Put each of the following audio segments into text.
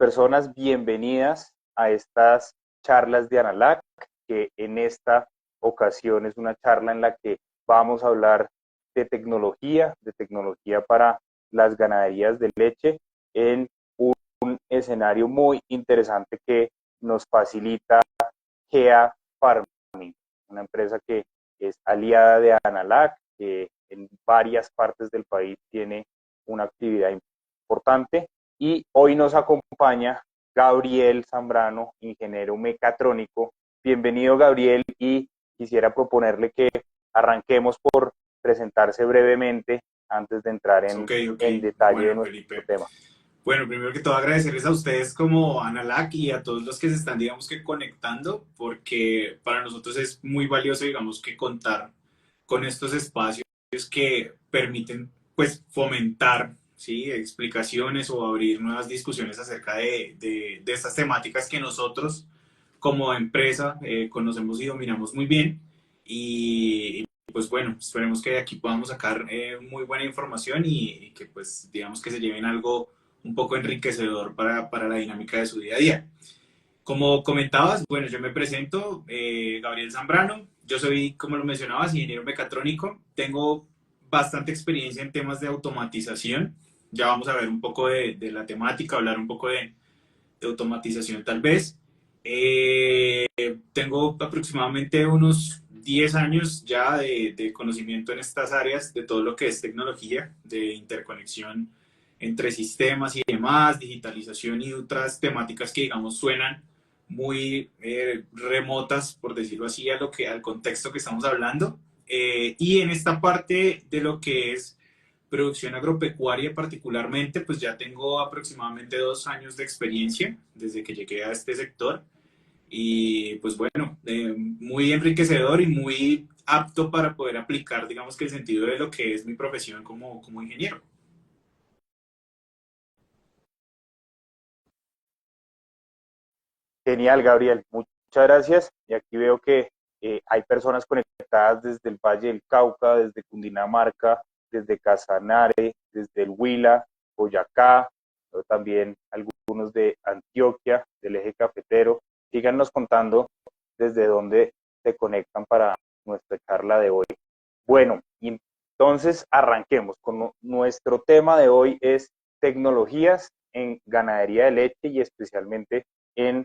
personas bienvenidas a estas charlas de ANALAC, que en esta ocasión es una charla en la que vamos a hablar de tecnología para las ganaderías de leche en un escenario muy interesante que nos facilita GEA Farming, una empresa que es aliada de ANALAC, que en varias partes del país tiene una actividad importante. Y hoy nos acompaña Gabriel Zambrano, ingeniero mecatrónico. Bienvenido, Gabriel, y quisiera proponerle que arranquemos por presentarse brevemente antes de entrar Ok, ok. en detalle de Bueno, nuestro Felipe. tema. Bueno, primero que todo agradecerles a ustedes como Analac y a todos los que se están, digamos que conectando, porque para nosotros es muy valioso, digamos que contar con estos espacios que permiten, pues, fomentar, ¿sí? Explicaciones o abrir nuevas discusiones acerca de estas temáticas que nosotros como empresa conocemos y dominamos muy bien. Y pues bueno, esperemos que de aquí podamos sacar muy buena información y que pues digamos que se lleven algo un poco enriquecedor para la dinámica de su día a día. Como comentabas, bueno, yo me presento, Gabriel Zambrano, yo soy, como lo mencionabas, ingeniero mecatrónico, tengo bastante experiencia en temas de automatización, ya vamos a ver un poco de la temática, hablar un poco de automatización tal vez. Tengo aproximadamente unos 10 años ya de conocimiento en estas áreas, de todo lo que es tecnología, de interconexión entre sistemas y demás, digitalización y otras temáticas que digamos suenan muy remotas, por decirlo así, al contexto que estamos hablando. Y en esta parte de lo que es producción agropecuaria particularmente, pues ya tengo aproximadamente 2 años de experiencia desde que llegué a este sector y pues bueno, muy enriquecedor y muy apto para poder aplicar, digamos que el sentido de lo que es mi profesión como ingeniero. Genial, Gabriel. Muchas gracias. Y aquí veo que hay personas conectadas desde el Valle del Cauca, desde Cundinamarca, desde Casanare, desde el Huila, Boyacá, pero también algunos de Antioquia, del eje cafetero. Síganos contando desde dónde se conectan para nuestra charla de hoy. Bueno, y entonces arranquemos con nuestro tema de hoy es tecnologías en ganadería de leche y especialmente en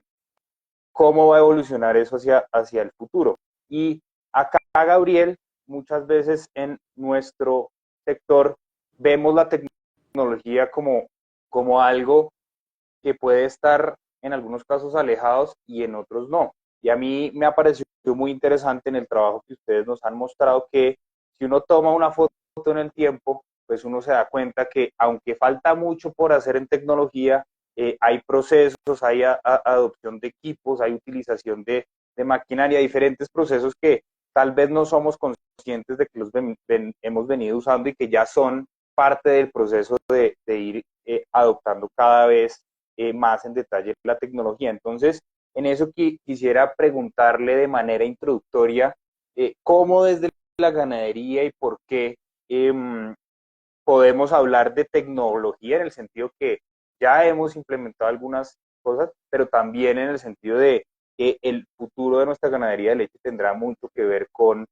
cómo va a evolucionar eso hacia el futuro. Y acá, Gabriel, muchas veces en nuestro sector vemos la tecnología como algo que puede estar en algunos casos alejados y en otros no. Y a mí me ha parecido muy interesante en el trabajo que ustedes nos han mostrado que si uno toma una foto en el tiempo, pues uno se da cuenta que aunque falta mucho por hacer en tecnología, hay procesos, hay adopción de equipos, hay utilización de maquinaria, diferentes procesos que tal vez no somos conscientes de que los hemos venido usando y que ya son parte del proceso de ir adoptando cada vez más en detalle la tecnología. Entonces, en eso quisiera preguntarle de manera introductoria cómo desde la ganadería y por qué podemos hablar de tecnología en el sentido que ya hemos implementado algunas cosas, pero también en el sentido de que el futuro de nuestra ganadería de leche tendrá mucho que ver con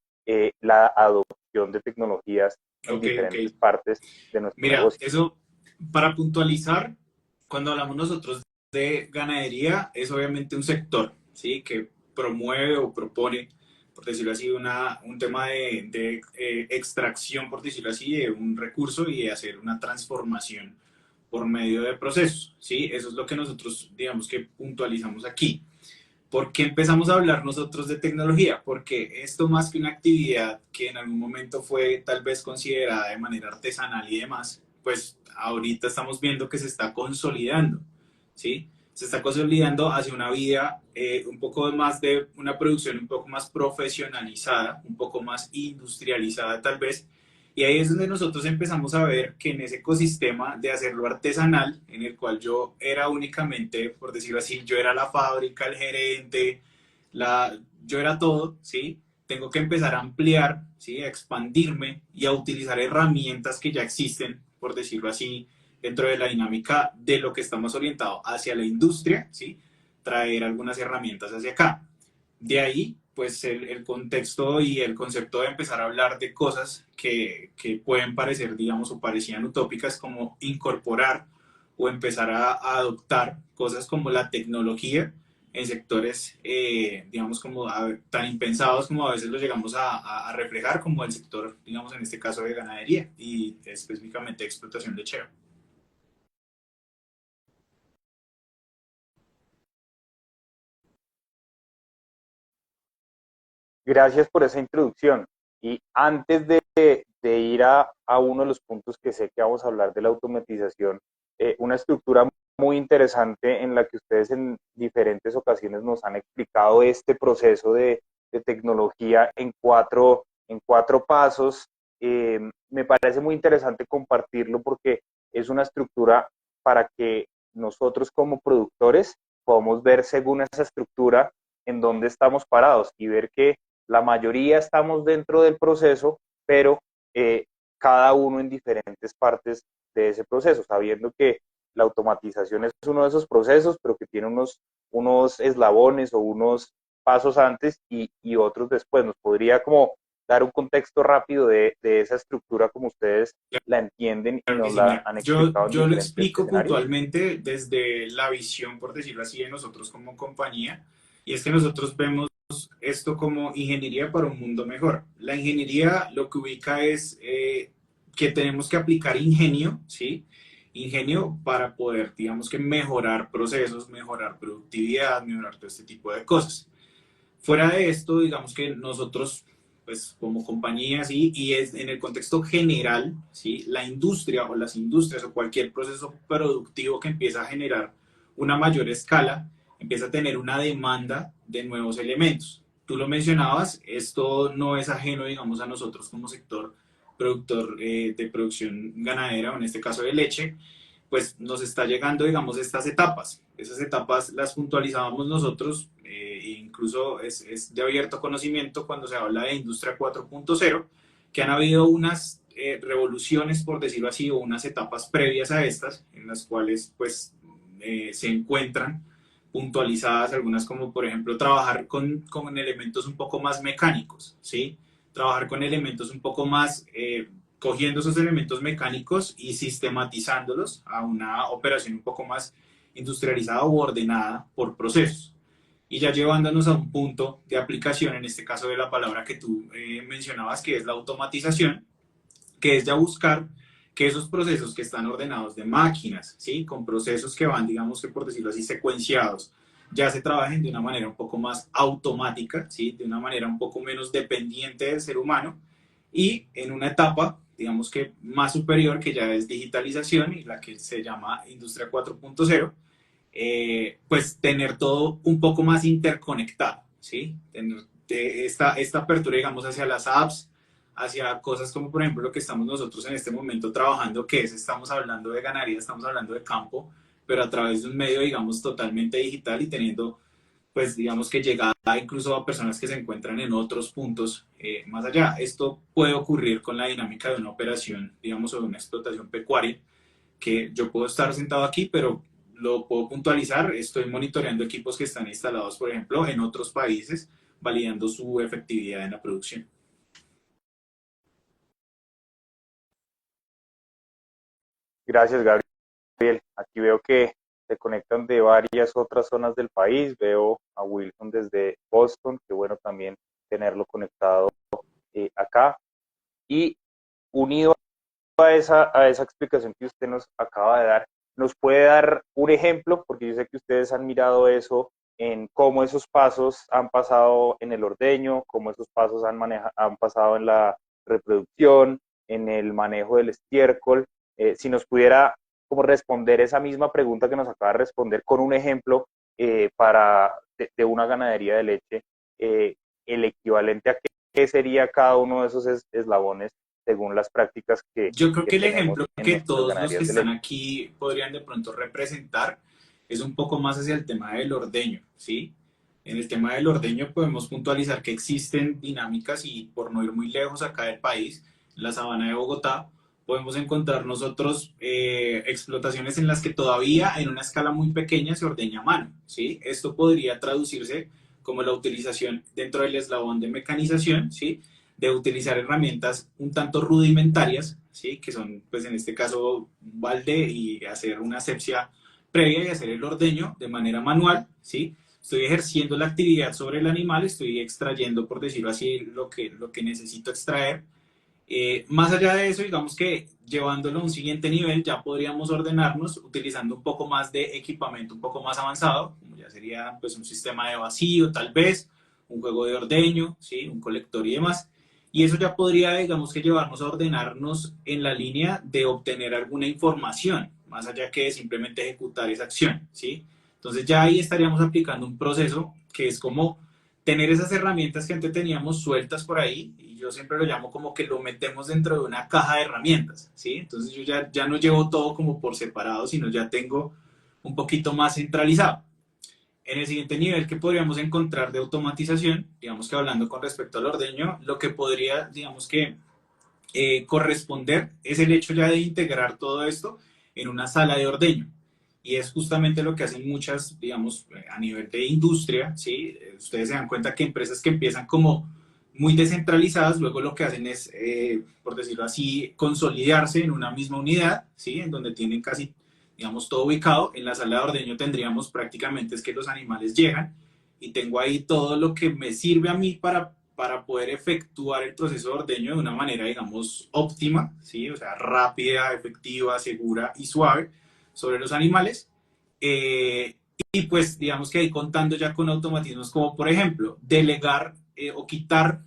la adopción de tecnologías en Ok, ok. diferentes partes de nuestro Mira, negocio. eso para puntualizar, cuando hablamos nosotros de ganadería, es obviamente un sector, ¿sí? Que promueve o propone, por decirlo así, un tema de extracción, por decirlo así, de un recurso y de hacer una transformación por medio de procesos, ¿sí? Eso es lo que nosotros, digamos que puntualizamos aquí. ¿Por qué empezamos a hablar nosotros de tecnología? Porque esto más que una actividad que en algún momento fue tal vez considerada de manera artesanal y demás, pues ahorita estamos viendo que se está consolidando, ¿sí? Se está consolidando hacia una vida un poco más de una producción un poco más profesionalizada, un poco más industrializada tal vez, y ahí es donde nosotros empezamos a ver que en ese ecosistema de hacerlo artesanal, en el cual yo era únicamente, por decirlo así, yo era la fábrica, el gerente, yo era todo, ¿sí? Tengo que empezar a ampliar, ¿sí? A expandirme y a utilizar herramientas que ya existen, por decirlo así, dentro de la dinámica de lo que estamos orientados hacia la industria, ¿sí? Traer algunas herramientas hacia acá. De ahí, pues el contexto y el concepto de empezar a hablar de cosas que pueden parecer, digamos, o parecían utópicas, como incorporar o empezar a adoptar cosas como la tecnología en sectores, digamos, como tan impensados como a veces lo llegamos a reflejar, como el sector, digamos, en este caso de ganadería y específicamente explotación lechera. Gracias por esa introducción. Y antes de ir a uno de los puntos que sé que vamos a hablar de la automatización, una estructura muy interesante en la que ustedes en diferentes ocasiones nos han explicado este proceso de tecnología en cuatro pasos. Me parece muy interesante compartirlo porque es una estructura para que nosotros como productores podamos ver según esa estructura en dónde estamos parados y ver que la mayoría estamos dentro del proceso, pero cada uno en diferentes partes de ese proceso, sabiendo que la automatización es uno de esos procesos, pero que tiene unos eslabones o unos pasos antes y otros después. ¿Nos podría como dar un contexto rápido de esa estructura como ustedes la entienden y Claro que nos sí, la mira, han yo, explicado en yo lo diferentes explico escenarios? puntualmente desde la visión, por decirlo así, de nosotros como compañía, y es que nosotros vemos esto como ingeniería para un mundo mejor. La ingeniería lo que ubica es que tenemos que aplicar ingenio, ¿sí? Ingenio para poder, digamos que mejorar procesos, mejorar productividad, mejorar todo este tipo de cosas. Fuera de esto, digamos que nosotros, pues como compañía, sí, y es en el contexto general, sí, la industria o las industrias o cualquier proceso productivo que empieza a generar una mayor escala, empieza a tener una demanda de nuevos elementos. Tú lo mencionabas, esto no es ajeno, digamos, a nosotros como sector productor de producción ganadera, o en este caso de leche, pues nos está llegando, digamos, estas etapas. Esas etapas las puntualizábamos nosotros, e incluso es de abierto conocimiento cuando se habla de Industria 4.0, que han habido unas revoluciones, por decirlo así, o unas etapas previas a estas, en las cuales pues se encuentran puntualizadas algunas como por ejemplo trabajar con elementos un poco más mecánicos, ¿sí? Trabajar con elementos un poco más cogiendo esos elementos mecánicos y sistematizándolos a una operación un poco más industrializada o ordenada por procesos. Y ya llevándonos a un punto de aplicación, en este caso de la palabra que tú mencionabas, que es la automatización, que es ya buscar que esos procesos que están ordenados de máquinas, ¿sí? Con procesos que van, digamos que por decirlo así, secuenciados, ya se trabajen de una manera un poco más automática, ¿sí? De una manera un poco menos dependiente del ser humano y en una etapa, digamos que más superior, que ya es digitalización y la que se llama Industria 4.0, pues tener todo un poco más interconectado, ¿sí? Tener esta apertura, digamos, hacia las apps, hacia cosas como, por ejemplo, lo que estamos nosotros en este momento trabajando, que es, estamos hablando de ganadería, estamos hablando de campo, pero a través de un medio, digamos, totalmente digital y teniendo, pues, digamos que llegada incluso a personas que se encuentran en otros puntos más allá. Esto puede ocurrir con la dinámica de una operación, digamos, o de una explotación pecuaria, que yo puedo estar sentado aquí, pero lo puedo puntualizar, estoy monitoreando equipos que están instalados, por ejemplo, en otros países, validando su efectividad en la producción. Gracias, Gabriel. Aquí veo que se conectan de varias otras zonas del país. Veo a Wilson desde Boston, que bueno también tenerlo conectado acá. Y unido a esa explicación que usted nos acaba de dar, ¿nos puede dar un ejemplo? Porque yo sé que ustedes han mirado eso en cómo esos pasos han pasado en el ordeño, cómo esos pasos han pasado en la reproducción, en el manejo del estiércol. Si nos pudiera como responder esa misma pregunta que nos acaba de responder con un ejemplo de una ganadería de leche, eh, el equivalente a qué sería cada uno de esos eslabones según las prácticas Yo creo que que el tenemos ejemplo en que nuestras todos los que ganaderías de están leche. aquí podrían de pronto representar es un poco más hacia el tema del ordeño, ¿sí? En el tema del ordeño podemos puntualizar que existen dinámicas y por no ir muy lejos acá del país, en la sabana de Bogotá, podemos encontrar nosotros explotaciones en las que todavía en una escala muy pequeña se ordeña a mano, ¿sí? Esto podría traducirse como la utilización dentro del eslabón de mecanización, ¿sí? De utilizar herramientas un tanto rudimentarias, ¿sí? Que son, pues en este caso, un balde y hacer una asepsia previa y hacer el ordeño de manera manual, ¿sí? Estoy ejerciendo la actividad sobre el animal, estoy extrayendo, por decirlo así, lo que necesito extraer. Más allá de eso, digamos que llevándolo a un siguiente nivel, ya podríamos ordenarnos utilizando un poco más de equipamiento un poco más avanzado, como ya sería pues un sistema de vacío tal vez, un juego de ordeño, ¿sí? Un colector y demás. Y eso ya podría, digamos que llevarnos a ordenarnos en la línea de obtener alguna información, más allá que de simplemente ejecutar esa acción, ¿sí? Entonces ya ahí estaríamos aplicando un proceso que es como tener esas herramientas que antes teníamos sueltas por ahí, y yo siempre lo llamo como que lo metemos dentro de una caja de herramientas, ¿sí? Entonces yo ya no llevo todo como por separado, sino ya tengo un poquito más centralizado. En el siguiente nivel que podríamos encontrar de automatización, digamos que hablando con respecto al ordeño, lo que podría, digamos que corresponder es el hecho ya de integrar todo esto en una sala de ordeño. Y es justamente lo que hacen muchas, digamos, a nivel de industria, ¿sí? Ustedes se dan cuenta que empresas que empiezan como muy descentralizadas, luego lo que hacen es, por decirlo así, consolidarse en una misma unidad, ¿sí? En donde tienen casi, digamos, todo ubicado. En la sala de ordeño tendríamos prácticamente es que los animales llegan y tengo ahí todo lo que me sirve a mí para poder efectuar el proceso de ordeño de una manera, digamos, óptima, ¿sí? O sea, rápida, efectiva, segura y suave sobre los animales. Eh, y pues, digamos que ahí contando ya con automatismos como, por ejemplo, delegar o quitar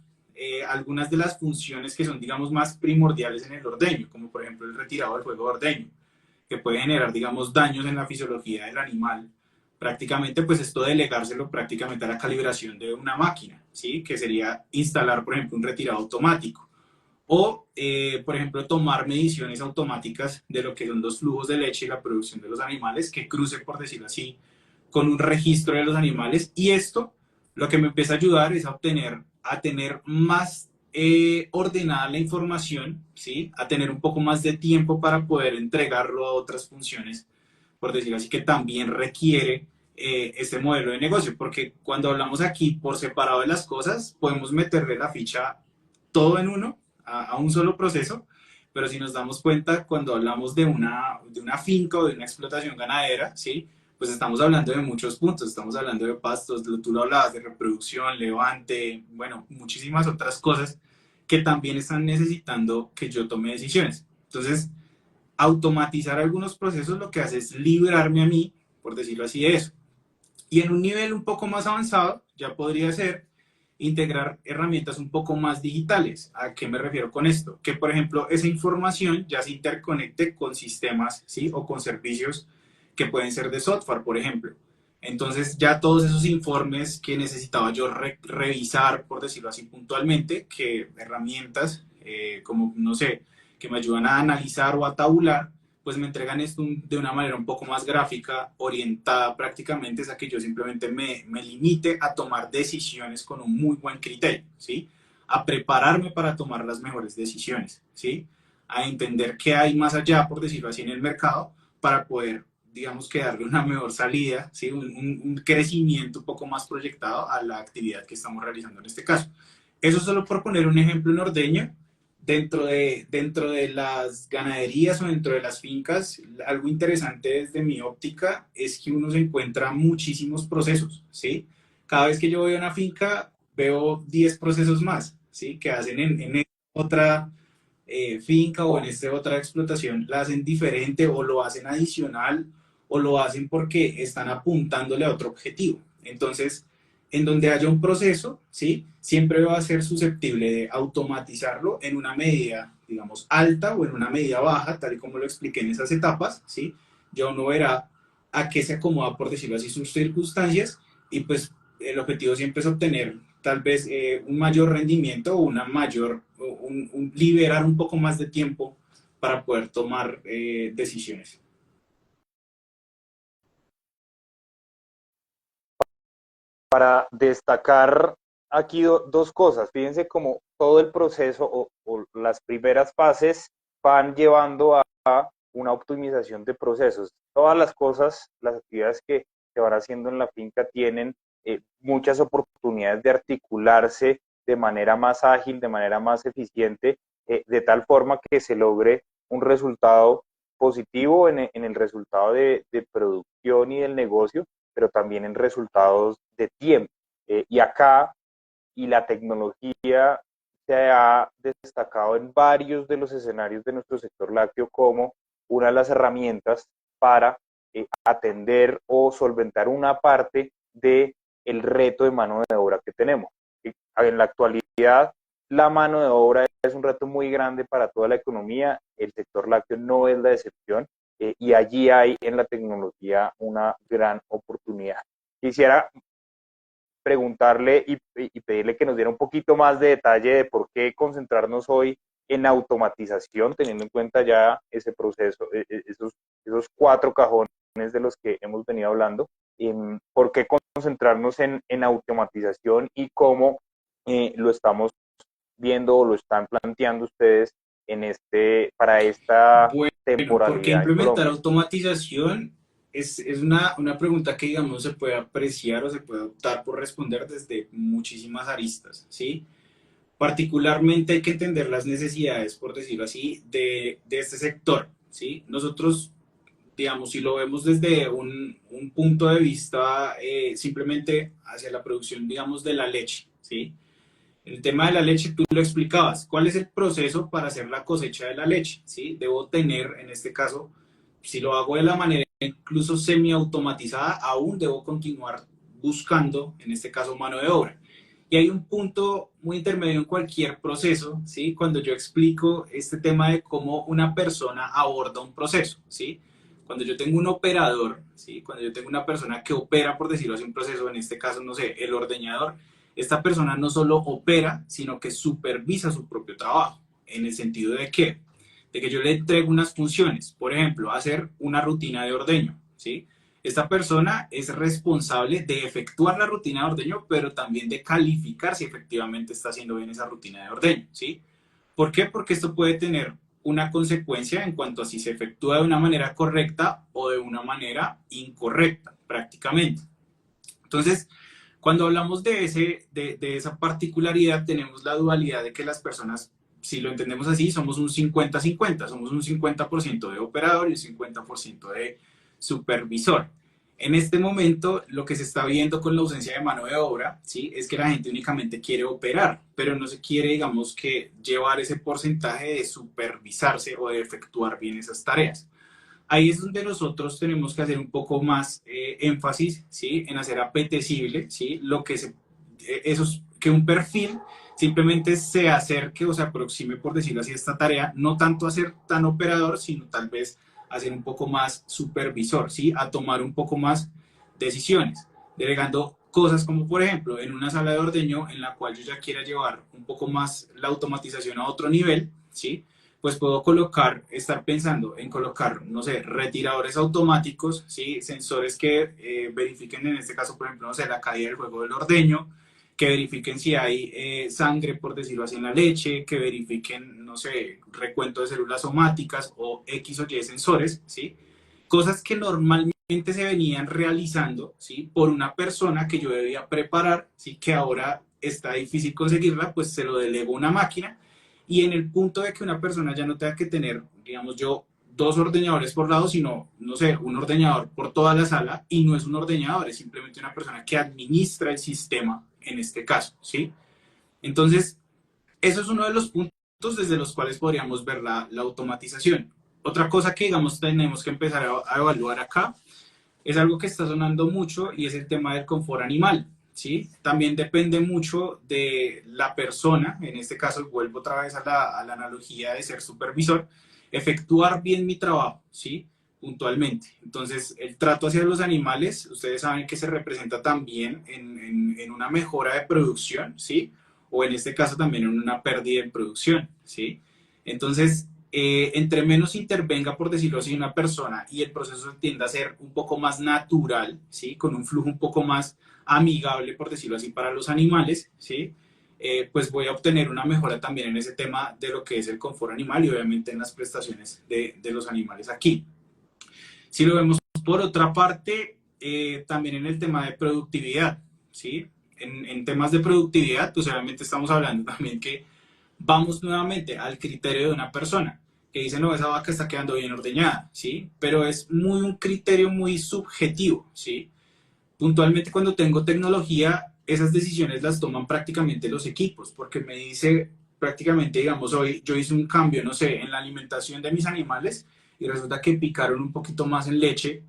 algunas de las funciones que son, digamos, más primordiales en el ordeño, como por ejemplo el retirado del juego de ordeño, que puede generar, digamos, daños en la fisiología del animal. Prácticamente, pues esto delegárselo prácticamente a la calibración de una máquina, ¿sí? Que sería instalar, por ejemplo, un retirado automático. O, por ejemplo, tomar mediciones automáticas de lo que son los flujos de leche y la producción de los animales, que cruce, por decirlo así, con un registro de los animales. Y esto lo que me empieza a ayudar es a tener más ordenada la información, ¿sí? A tener un poco más de tiempo para poder entregarlo a otras funciones, por decirlo así, que también requiere este modelo de negocio. Porque cuando hablamos aquí por separado de las cosas, podemos meterle la ficha todo en uno, a un solo proceso, pero si nos damos cuenta, cuando hablamos de una finca o de una explotación ganadera, ¿sí? Pues estamos hablando de muchos puntos, estamos hablando de pastos, tú lo hablabas, de reproducción, levante, bueno, muchísimas otras cosas que también están necesitando que yo tome decisiones. Entonces, automatizar algunos procesos lo que hace es librarme a mí, por decirlo así, de eso. Y en un nivel un poco más avanzado, ya podría ser integrar herramientas un poco más digitales. ¿A qué me refiero con esto? Que, por ejemplo, esa información ya se interconecte con sistemas, ¿sí? O con servicios que pueden ser de software, por ejemplo. Entonces, ya todos esos informes que necesitaba yo revisar, por decirlo así puntualmente, que herramientas como, no sé, que me ayudan a analizar o a tabular, pues me entregan esto de una manera un poco más gráfica, orientada prácticamente es a que yo simplemente me limite a tomar decisiones con un muy buen criterio, ¿sí? A prepararme para tomar las mejores decisiones, ¿sí? A entender qué hay más allá, por decirlo así, en el mercado, para poder, digamos, que darle una mejor salida, ¿sí? Un crecimiento un poco más proyectado a la actividad que estamos realizando en este caso. Eso solo por poner un ejemplo en ordeño. Dentro de las ganaderías o dentro de las fincas, algo interesante desde mi óptica es que uno se encuentra muchísimos procesos, ¿sí? Cada vez que yo voy a una finca, veo 10 procesos más, ¿sí? Que hacen en otra finca o en esta otra explotación, la hacen diferente o lo hacen adicional o lo hacen porque están apuntándole a otro objetivo. Entonces, en donde haya un proceso, ¿sí? Siempre va a ser susceptible de automatizarlo en una medida, digamos, alta o en una medida baja, tal y como lo expliqué en esas etapas, ¿sí? Ya uno verá a qué se acomoda, por decirlo así, sus circunstancias y pues el objetivo siempre es obtener tal vez un mayor rendimiento o una mayor, liberar un poco más de tiempo para poder tomar decisiones. Para destacar aquí dos cosas. Fíjense como todo el proceso o las primeras fases van llevando a una optimización de procesos. Todas las cosas, las actividades que se van haciendo en la finca tienen muchas oportunidades de articularse de manera más ágil, de manera más eficiente, de tal forma que se logre un resultado positivo en el resultado de producción y del negocio, pero también en resultados de tiempo. Y acá, y la tecnología se ha destacado en varios de los escenarios de nuestro sector lácteo como una de las herramientas para atender o solventar una parte del reto de mano de obra que tenemos. En la actualidad, la mano de obra es un reto muy grande para toda la economía, el sector lácteo no es la excepción, y allí hay en la tecnología una gran oportunidad. Quisiera preguntarle y pedirle que nos diera un poquito más de detalle de por qué concentrarnos hoy en automatización, teniendo en cuenta ya ese proceso, esos cuatro cajones de los que hemos venido hablando, por qué concentrarnos en automatización y cómo lo estamos viendo o lo están planteando ustedes para esta Bueno, porque temporalidad en implementar Colombia. automatización es una pregunta que, digamos, se puede apreciar o se puede optar por responder desde muchísimas aristas, ¿sí? Particularmente hay que entender las necesidades, por decirlo así, de este sector, ¿sí? Nosotros, digamos, si lo vemos desde un punto de vista simplemente hacia la producción, digamos, de la leche, ¿sí? El tema de la leche, tú lo explicabas. ¿Cuál es el proceso para hacer la cosecha de la leche? ¿Sí? Debo tener, en este caso, si lo hago de la manera incluso semiautomatizada, aún debo continuar buscando, en este caso, mano de obra. Y hay un punto muy intermedio en cualquier proceso, ¿sí? Cuando yo explico este tema de cómo una persona aborda un proceso, ¿sí? Cuando yo tengo un operador, ¿sí? Cuando yo tengo una persona que opera, por decirlo así, un proceso, en este caso, no sé, el ordeñador, esta persona no solo opera, sino que supervisa su propio trabajo. ¿En el sentido de qué? De que yo le entrego unas funciones, por ejemplo, hacer una rutina de ordeño, ¿sí? Esta persona es responsable de efectuar la rutina de ordeño, pero también de calificar si efectivamente está haciendo bien esa rutina de ordeño, ¿sí? ¿Por qué? Porque esto puede tener una consecuencia en cuanto a si se efectúa de una manera correcta o de una manera incorrecta, prácticamente. Entonces, cuando hablamos de esa particularidad, tenemos la dualidad de que las personas, si lo entendemos así, somos un 50-50, somos un 50% de operador y un 50% de supervisor. En este momento, lo que se está viendo con la ausencia de mano de obra, ¿sí? Es que la gente únicamente quiere operar, pero no se quiere, digamos, que llevar ese porcentaje de supervisarse o de efectuar bien esas tareas. Ahí es donde nosotros tenemos que hacer un poco más énfasis, ¿sí? En hacer apetecible, ¿sí? Lo que eso es que un perfil simplemente se acerque o se aproxime, por decirlo así, a esta tarea, no tanto a ser tan operador, sino tal vez a ser un poco más supervisor, ¿sí? A tomar un poco más decisiones, delegando cosas como, por ejemplo, en una sala de ordeño en la cual yo ya quiera llevar un poco más la automatización a otro nivel, ¿sí? Pues puedo colocar, estar pensando en colocar, no sé, retiradores automáticos, ¿sí? Sensores que verifiquen, en este caso, por ejemplo, no sé, la caída del juego del ordeño, que verifiquen si hay sangre, por decirlo así, en la leche, que verifiquen, no sé, recuento de células somáticas o X o Y sensores, ¿sí? Cosas que normalmente se venían realizando, ¿sí? Por una persona que yo debía preparar, ¿sí? Que ahora está difícil conseguirla, pues se lo delego a una máquina y en el punto de que una persona ya no tenga que tener, digamos yo, dos ordeñadores por lado, sino, no sé, un ordeñador por toda la sala y no es un ordeñador, es simplemente una persona que administra el sistema en este caso, ¿sí? Entonces, eso es uno de los puntos desde los cuales podríamos ver la automatización. Otra cosa que, digamos, tenemos que empezar a evaluar acá es algo que está sonando mucho y es el tema del confort animal, ¿sí? También depende mucho de la persona, en este caso vuelvo otra vez a la analogía de ser supervisor, efectuar bien mi trabajo, ¿sí? Puntualmente. Entonces, el trato hacia los animales, ustedes saben que se representa también en una mejora de producción, ¿sí? O en este caso también en una pérdida de producción, ¿sí? Entonces, entre menos intervenga, por decirlo así, una persona y el proceso tienda a ser un poco más natural, ¿sí? Con un flujo un poco más amigable, por decirlo así, para los animales, ¿sí? pues voy a obtener una mejora también en ese tema de lo que es el confort animal y obviamente en las prestaciones de los animales aquí. Si lo vemos por otra parte, también en el tema de productividad, ¿sí? En temas de productividad, pues obviamente estamos hablando también que vamos nuevamente al criterio de una persona que dice, no, esa vaca está quedando bien ordeñada, ¿sí? Pero es muy un criterio muy subjetivo, ¿sí? Puntualmente cuando tengo tecnología, esas decisiones las toman prácticamente los equipos, porque me dice prácticamente, digamos, hoy yo hice un cambio, no sé, en la alimentación de mis animales y resulta que picaron un poquito más en leche,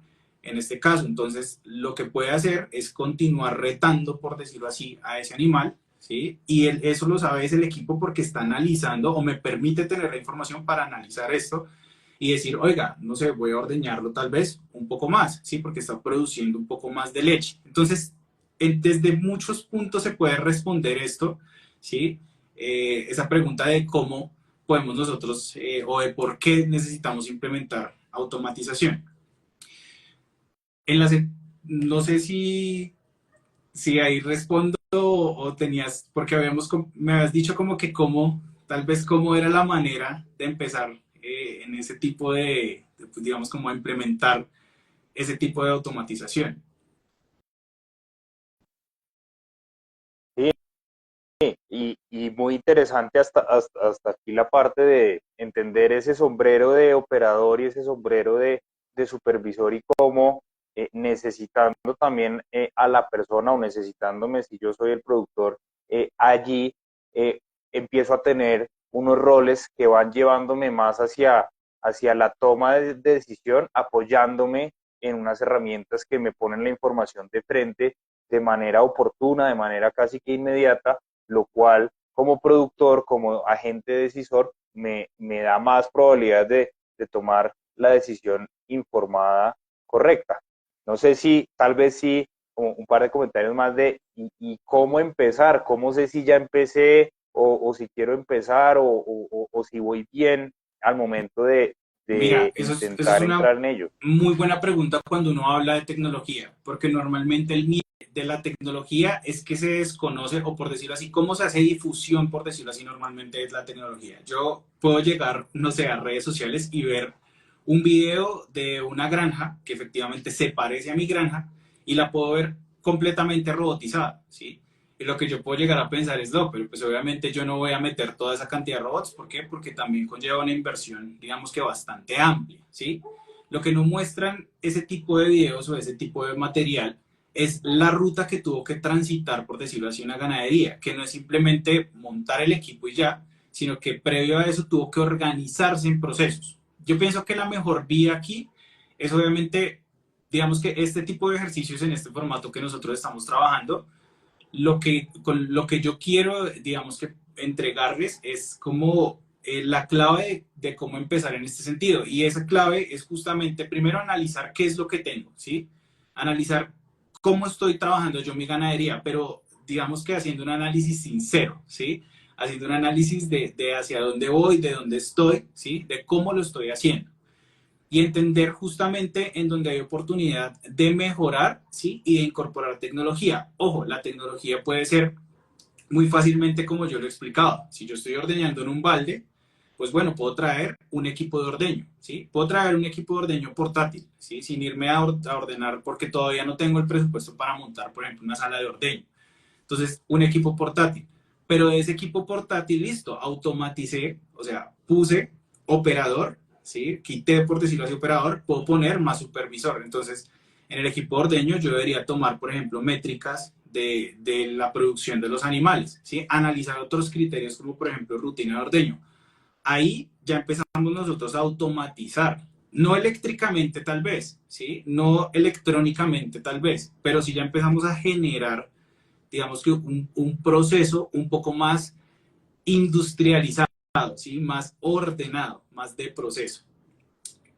en este caso. Entonces, lo que puede hacer es continuar retando, por decirlo así, a ese animal, ¿sí? Y eso lo sabe es el equipo porque está analizando o me permite tener la información para analizar esto y decir, oiga, no sé, voy a ordeñarlo tal vez un poco más, ¿sí? Porque está produciendo un poco más de leche. Entonces, desde muchos puntos se puede responder esto, ¿sí? Esa pregunta de cómo podemos nosotros o de por qué necesitamos implementar automatización. En la, no sé si ahí respondo o tenías, porque me habías dicho como que cómo, tal vez cómo era la manera de empezar en ese tipo pues, digamos, como a implementar ese tipo de automatización. Sí, y muy interesante hasta aquí la parte de entender ese sombrero de operador y ese sombrero de supervisor y cómo necesitando también a la persona o necesitándome si yo soy el productor allí eh, empiezo a tener unos roles que van llevándome más hacia la toma de decisión, apoyándome en unas herramientas que me ponen la información de frente de manera oportuna, de manera casi que inmediata, lo cual como productor, como agente decisor, me da más probabilidades de tomar la decisión informada correcta. No sé si, tal vez sí, un par de comentarios más y cómo empezar, cómo sé si ya empecé o si quiero empezar o si voy bien al momento Mira, de eso es intentar una entrar en ello. muy buena pregunta cuando uno habla de tecnología, porque normalmente el miedo de la tecnología es que se desconoce, o por decirlo así, cómo se hace difusión, por decirlo así, normalmente es la tecnología. Yo puedo llegar, no sé, a redes sociales y ver un video de una granja que efectivamente se parece a mi granja y la puedo ver completamente robotizada, ¿sí? Y lo que yo puedo llegar a pensar es, no, pero pues obviamente yo no voy a meter toda esa cantidad de robots. ¿Por qué? Porque también conlleva una inversión, digamos que bastante amplia, ¿sí? Lo que no muestran ese tipo de videos o ese tipo de material es la ruta que tuvo que transitar, por decirlo así, una ganadería, que no es simplemente montar el equipo y ya, sino que previo a eso tuvo que organizarse en procesos. Yo pienso que la mejor vía aquí es obviamente, digamos que este tipo de ejercicios en este formato que nosotros estamos trabajando, con lo que yo quiero, digamos que entregarles es como la clave de cómo empezar en este sentido. Y esa clave es justamente primero analizar qué es lo que tengo, ¿sí? Analizar cómo estoy trabajando yo mi ganadería, pero digamos que haciendo un análisis sincero, ¿sí? Haciendo un análisis de hacia dónde voy, de dónde estoy, ¿sí? De cómo lo estoy haciendo y entender justamente en donde hay oportunidad de mejorar, ¿sí? Y de incorporar tecnología. Ojo, la tecnología puede ser muy fácilmente como yo lo he explicado. Si yo estoy ordeñando en un balde, pues bueno, puedo traer un equipo de ordeño, ¿sí? Puedo traer un equipo de ordeño portátil, ¿sí? Sin irme a ordenar porque todavía no tengo el presupuesto para montar, por ejemplo, una sala de ordeño. Entonces, un equipo portátil. Pero de ese equipo portátil, listo, automaticé, o sea, puse operador, ¿sí? Quité, por decirlo así, operador, puedo poner más supervisor. Entonces, en el equipo de ordeño yo debería tomar, por ejemplo, métricas de la producción de los animales, ¿sí? Analizar otros criterios como, por ejemplo, rutina de ordeño. Ahí ya empezamos nosotros a automatizar, no eléctricamente tal vez, ¿sí? No electrónicamente tal vez, pero sí ya empezamos a generar, digamos que un proceso un poco más industrializado, ¿sí? Más ordenado, más de proceso.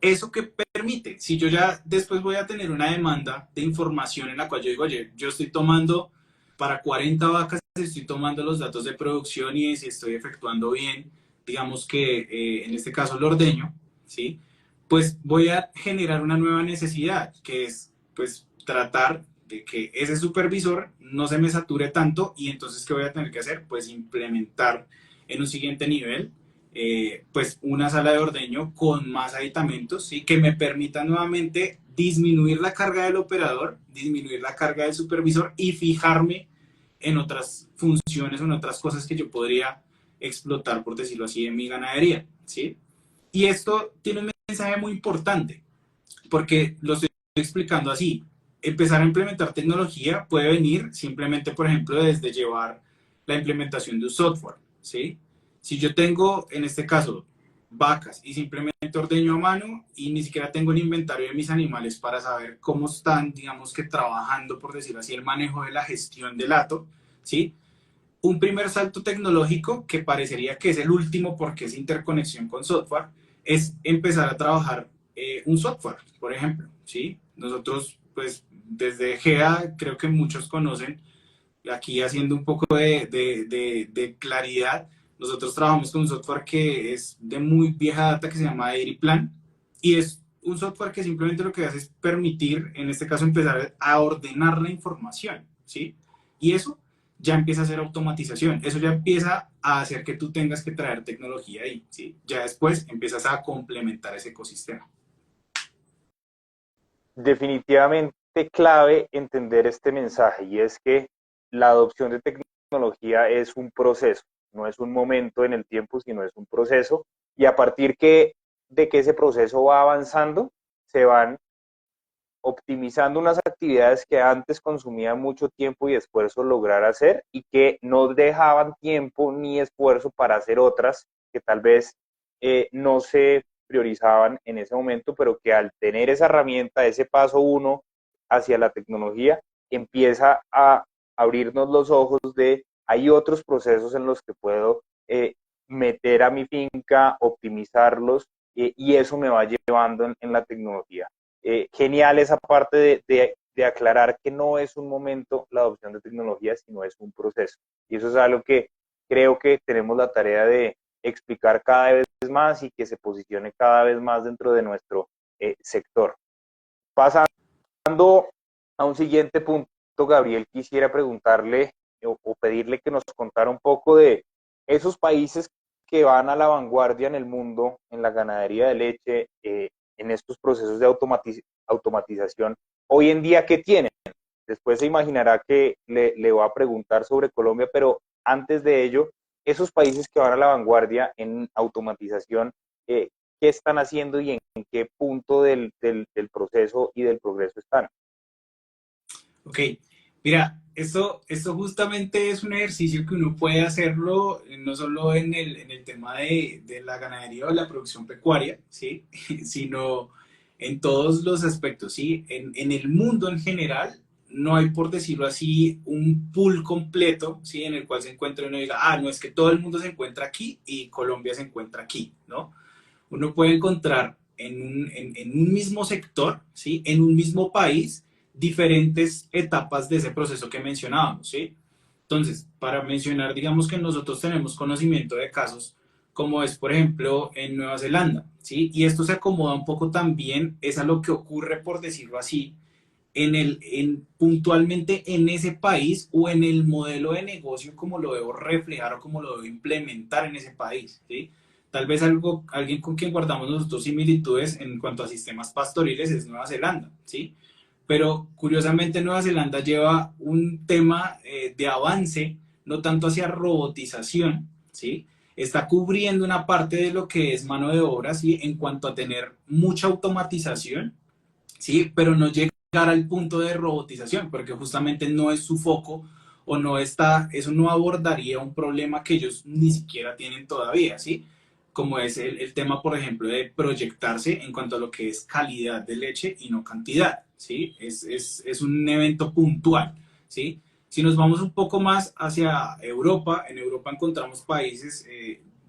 ¿Eso que permite? Si yo ya después voy a tener una demanda de información en la cual yo digo, oye, yo estoy tomando para 40 vacas, estoy tomando los datos de producción y si estoy efectuando bien, digamos que en este caso el ordeño, ¿sí? Pues voy a generar una nueva necesidad, que es pues tratar de que ese supervisor no se me sature tanto y entonces ¿qué voy a tener que hacer? Pues implementar en un siguiente nivel pues una sala de ordeño con más aditamentos, ¿sí? Que me permita nuevamente disminuir la carga del operador, disminuir la carga del supervisor y fijarme en otras funciones o en otras cosas que yo podría explotar, por decirlo así, en mi ganadería, ¿sí? Y esto tiene un mensaje muy importante, porque lo estoy explicando así. Empezar a implementar tecnología puede venir simplemente, por ejemplo, desde llevar la implementación de un software, ¿sí? Si yo tengo, en este caso, vacas y simplemente ordeño a mano y ni siquiera tengo el inventario de mis animales para saber cómo están, digamos que trabajando, por decirlo así, el manejo de la gestión del hato, ¿sí? Un primer salto tecnológico que parecería que es el último porque es interconexión con software, es empezar a trabajar un software, por ejemplo, ¿sí? Nosotros, pues, desde GEA, creo que muchos conocen, aquí haciendo un poco de claridad, nosotros trabajamos con un software que es de muy vieja data que se llama Plan y es un software que simplemente lo que hace es permitir, en este caso, empezar a ordenar la información, ¿sí? Y eso ya empieza a hacer automatización, eso ya empieza a hacer que tú tengas que traer tecnología ahí, ¿sí? Ya después empiezas a complementar ese ecosistema. Definitivamente clave entender este mensaje y es que la adopción de tecnología es un proceso, no es un momento en el tiempo, sino es un proceso y a partir de que ese proceso va avanzando, se van optimizando unas actividades que antes consumían mucho tiempo y esfuerzo lograr hacer y que no dejaban tiempo ni esfuerzo para hacer otras que tal vez no se priorizaban en ese momento, pero que al tener esa herramienta, ese paso uno hacia la tecnología, empieza a abrirnos los ojos de hay otros procesos en los que puedo meter a mi finca, optimizarlos y eso me va llevando en la tecnología. Genial esa parte de aclarar que no es un momento la adopción de tecnología, sino es un proceso. Y eso es algo que creo que tenemos la tarea de explicar cada vez más y que se posicione cada vez más dentro de nuestro sector. Pasando a un siguiente punto, Gabriel, quisiera preguntarle o pedirle que nos contara un poco de esos países que van a la vanguardia en el mundo, en la ganadería de leche, en estos procesos de automatización. Hoy en día, ¿qué tienen? Después se imaginará que le va a preguntar sobre Colombia, pero antes de ello, esos países que van a la vanguardia en automatización, ¿qué están haciendo y en qué punto del proceso y del progreso están? Ok, mira, esto justamente es un ejercicio que uno puede hacerlo no solo en el tema de la ganadería o la producción pecuaria, ¿sí? Sino en todos los aspectos, ¿sí? En el mundo en general no hay, por decirlo así, un pool completo, ¿sí? En el cual se encuentre uno y diga, ah, no, es que todo el mundo se encuentra aquí y Colombia se encuentra aquí, ¿no? Uno puede encontrar en un mismo sector, ¿sí? En un mismo país, diferentes etapas de ese proceso que mencionábamos, ¿sí? Entonces, para mencionar, digamos que nosotros tenemos conocimiento de casos como es, por ejemplo, en Nueva Zelanda, ¿sí? Y esto se acomoda un poco también, es a lo que ocurre, por decirlo así, puntualmente en ese país o en el modelo de negocio como lo debo reflejar o como lo debo implementar en ese país, ¿sí? Tal vez alguien con quien guardamos nosotros similitudes en cuanto a sistemas pastoriles es Nueva Zelanda, ¿sí? Pero curiosamente Nueva Zelanda lleva un tema de avance, no tanto hacia robotización, ¿sí? Está cubriendo una parte de lo que es mano de obra, ¿sí? En cuanto a tener mucha automatización, ¿sí? Pero no llegar al punto de robotización, porque justamente no es su foco o no está, eso no abordaría un problema que ellos ni siquiera tienen todavía, ¿sí? Como es el tema, por ejemplo, de proyectarse en cuanto a lo que es calidad de leche y no cantidad, ¿sí? Es un evento puntual, ¿sí? Si nos vamos un poco más hacia Europa, en Europa encontramos países,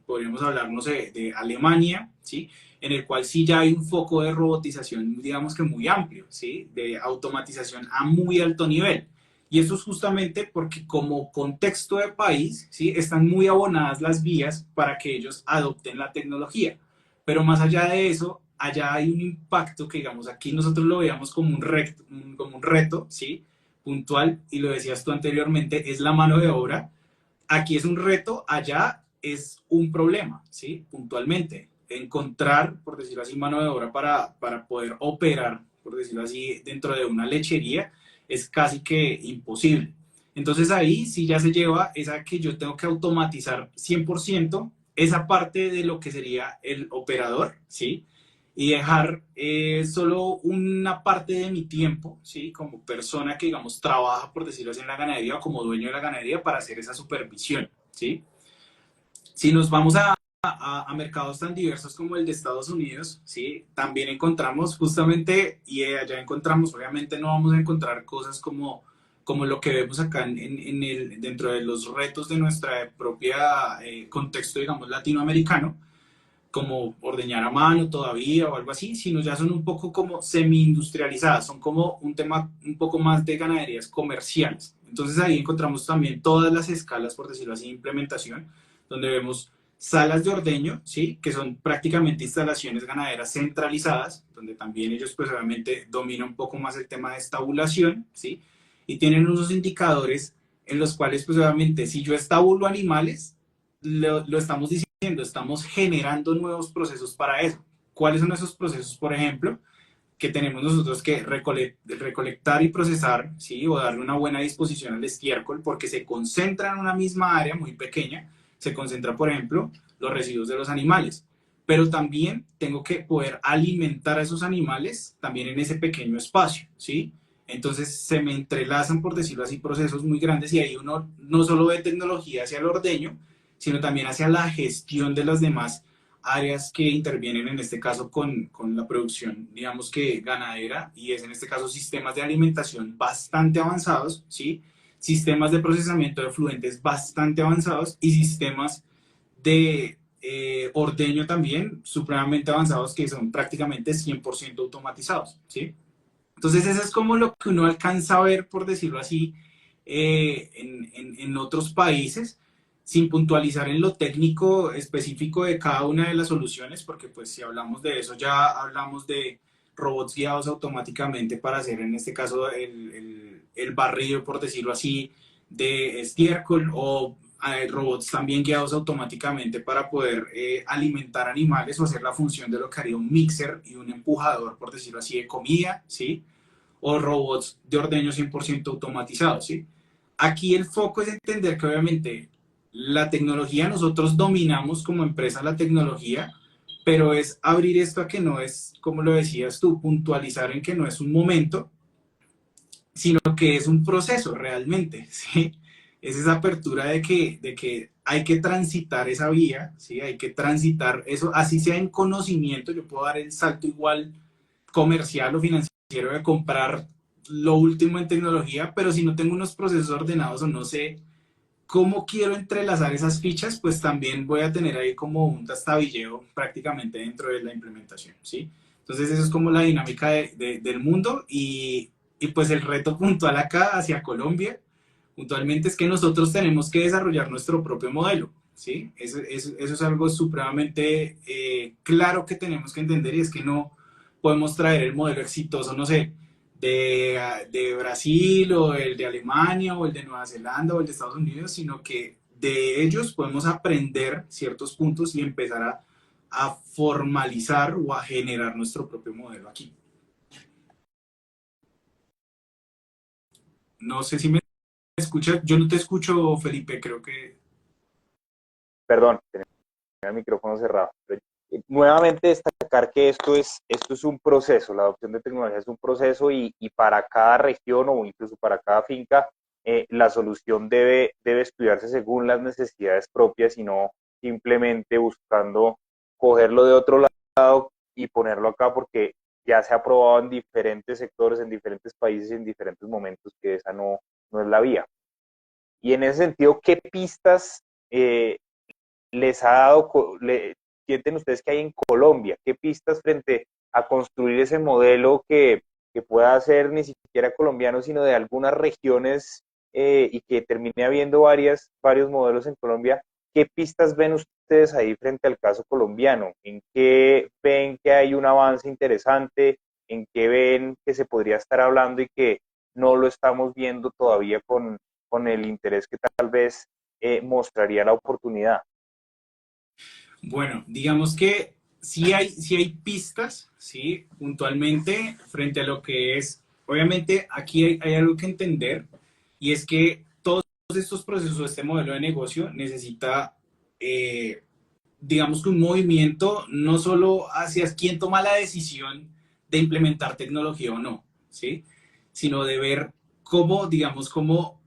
podríamos hablar, no sé, de Alemania, ¿sí? En el cual sí ya hay un foco de robotización, digamos que muy amplio, ¿sí? De automatización a muy alto nivel. Y eso es justamente porque como contexto de país, ¿sí? Están muy abonadas las vías para que ellos adopten la tecnología. Pero más allá de eso, allá hay un impacto que, digamos, aquí nosotros lo veamos como un reto, ¿sí? puntual, y lo decías tú anteriormente, es la mano de obra. Aquí es un reto, allá es un problema, ¿sí? Puntualmente. Encontrar, por decirlo así, mano de obra para poder operar, por decirlo así, dentro de una lechería es casi que imposible. Entonces ahí sí ya se lleva esa que yo tengo que automatizar 100% esa parte de lo que sería el operador, ¿sí? Y dejar solo una parte de mi tiempo, ¿sí? Como persona que, digamos, trabaja, por decirlo así, en la ganadería o como dueño de la ganadería para hacer esa supervisión, ¿sí? Si nos vamos a mercados tan diversos como el de Estados Unidos, ¿sí? También encontramos justamente, y allá encontramos, obviamente no vamos a encontrar cosas como lo que vemos acá dentro de los retos de nuestra propia contexto, digamos, latinoamericano, como ordeñar a mano todavía o algo así, sino ya son un poco como semi-industrializadas, son como un tema un poco más de ganaderías comerciales. Entonces ahí encontramos también todas las escalas, por decirlo así, de implementación, donde vemos salas de ordeño, ¿sí? Que son prácticamente instalaciones ganaderas centralizadas, donde también ellos pues obviamente dominan un poco más el tema de estabulación, ¿sí? Y tienen unos indicadores en los cuales pues obviamente si yo estabulo animales, lo estamos diciendo, estamos generando nuevos procesos para eso. ¿Cuáles son esos procesos, por ejemplo? Que tenemos nosotros que recolectar y procesar, ¿sí? O darle una buena disposición al estiércol, porque se concentra en una misma área muy pequeña, se concentra, por ejemplo, los residuos de los animales, pero también tengo que poder alimentar a esos animales también en ese pequeño espacio, ¿sí? Entonces se me entrelazan, por decirlo así, procesos muy grandes y ahí uno no solo ve tecnología hacia el ordeño, sino también hacia la gestión de las demás áreas que intervienen en este caso con la producción, digamos que ganadera, y es en este caso sistemas de alimentación bastante avanzados, ¿sí? Sistemas de procesamiento de fluentes bastante avanzados y sistemas de ordeño también supremamente avanzados que son prácticamente 100% automatizados, ¿sí? Entonces eso es como lo que uno alcanza a ver, por decirlo así, en otros países, sin puntualizar en lo técnico específico de cada una de las soluciones, porque pues si hablamos de eso ya hablamos de robots guiados automáticamente para hacer en este caso el barrido, por decirlo así, de estiércol, o hay robots también guiados automáticamente para poder alimentar animales o hacer la función de lo que haría un mixer y un empujador, por decirlo así, de comida, ¿sí? O robots de ordeño 100% automatizados, ¿sí? Aquí el foco es entender que obviamente la tecnología, nosotros dominamos como empresa la tecnología, pero es abrir esto a que no es, como lo decías tú, puntualizar en que no es un momento, sino que es un proceso realmente, ¿sí? Es esa apertura de que hay que transitar esa vía, ¿sí? Hay que transitar eso, así sea en conocimiento, yo puedo dar el salto igual comercial o financiero de comprar lo último en tecnología, pero si no tengo unos procesos ordenados o no sé cómo quiero entrelazar esas fichas, pues también voy a tener ahí como un tastabilleo prácticamente dentro de la implementación, ¿sí? Entonces eso es como la dinámica del mundo y pues el reto puntual acá hacia Colombia, puntualmente es que nosotros tenemos que desarrollar nuestro propio modelo, ¿sí? Eso es algo supremamente claro que tenemos que entender y es que no podemos traer el modelo exitoso, no sé, de Brasil o el de Alemania o el de Nueva Zelanda o el de Estados Unidos, sino que de ellos podemos aprender ciertos puntos y empezar a formalizar o a generar nuestro propio modelo aquí. No sé si me escuchas, yo no te escucho, Felipe, creo que... Perdón, tenía el micrófono cerrado. Pero, nuevamente destacar que esto es un proceso, la adopción de tecnología es un proceso y para cada región o incluso para cada finca, la solución debe estudiarse según las necesidades propias y no simplemente buscando cogerlo de otro lado y ponerlo acá porque ya se ha probado en diferentes sectores, en diferentes países, en diferentes momentos que esa no es la vía. Y en ese sentido, ¿qué pistas les ha dado, sienten ustedes que hay en Colombia? ¿Qué pistas frente a construir ese modelo que pueda ser ni siquiera colombiano, sino de algunas regiones y que termine habiendo varios modelos en Colombia? ¿Qué pistas ven ustedes ahí frente al caso colombiano? ¿En qué ven que hay un avance interesante? ¿En qué ven que se podría estar hablando y que no lo estamos viendo todavía con el interés que tal vez mostraría la oportunidad. Bueno, digamos que sí hay pistas, ¿sí? Puntualmente, frente a lo que es, obviamente aquí hay algo que entender, y es que todos estos procesos, este modelo de negocio necesita, digamos que un movimiento no solo hacia quién toma la decisión de implementar tecnología o no, ¿sí? Sino de ver cómo, digamos, cómo,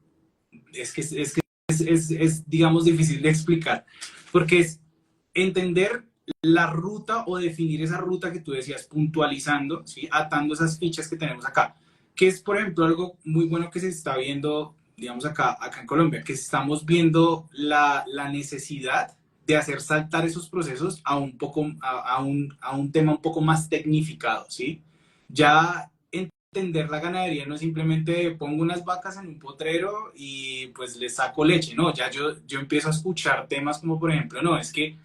es, digamos, difícil de explicar, porque es entender la ruta o definir esa ruta que tú decías, puntualizando, ¿sí? Atando esas fichas que tenemos acá, que es, por ejemplo, algo muy bueno que se está viendo, digamos, acá en Colombia, que estamos viendo la necesidad de hacer saltar esos procesos a un, poco, a un tema un poco más tecnificado, ¿sí? Ya entender la ganadería no es simplemente pongo unas vacas en un potrero y pues les saco leche, no, ya yo empiezo a escuchar temas como por ejemplo, no, es que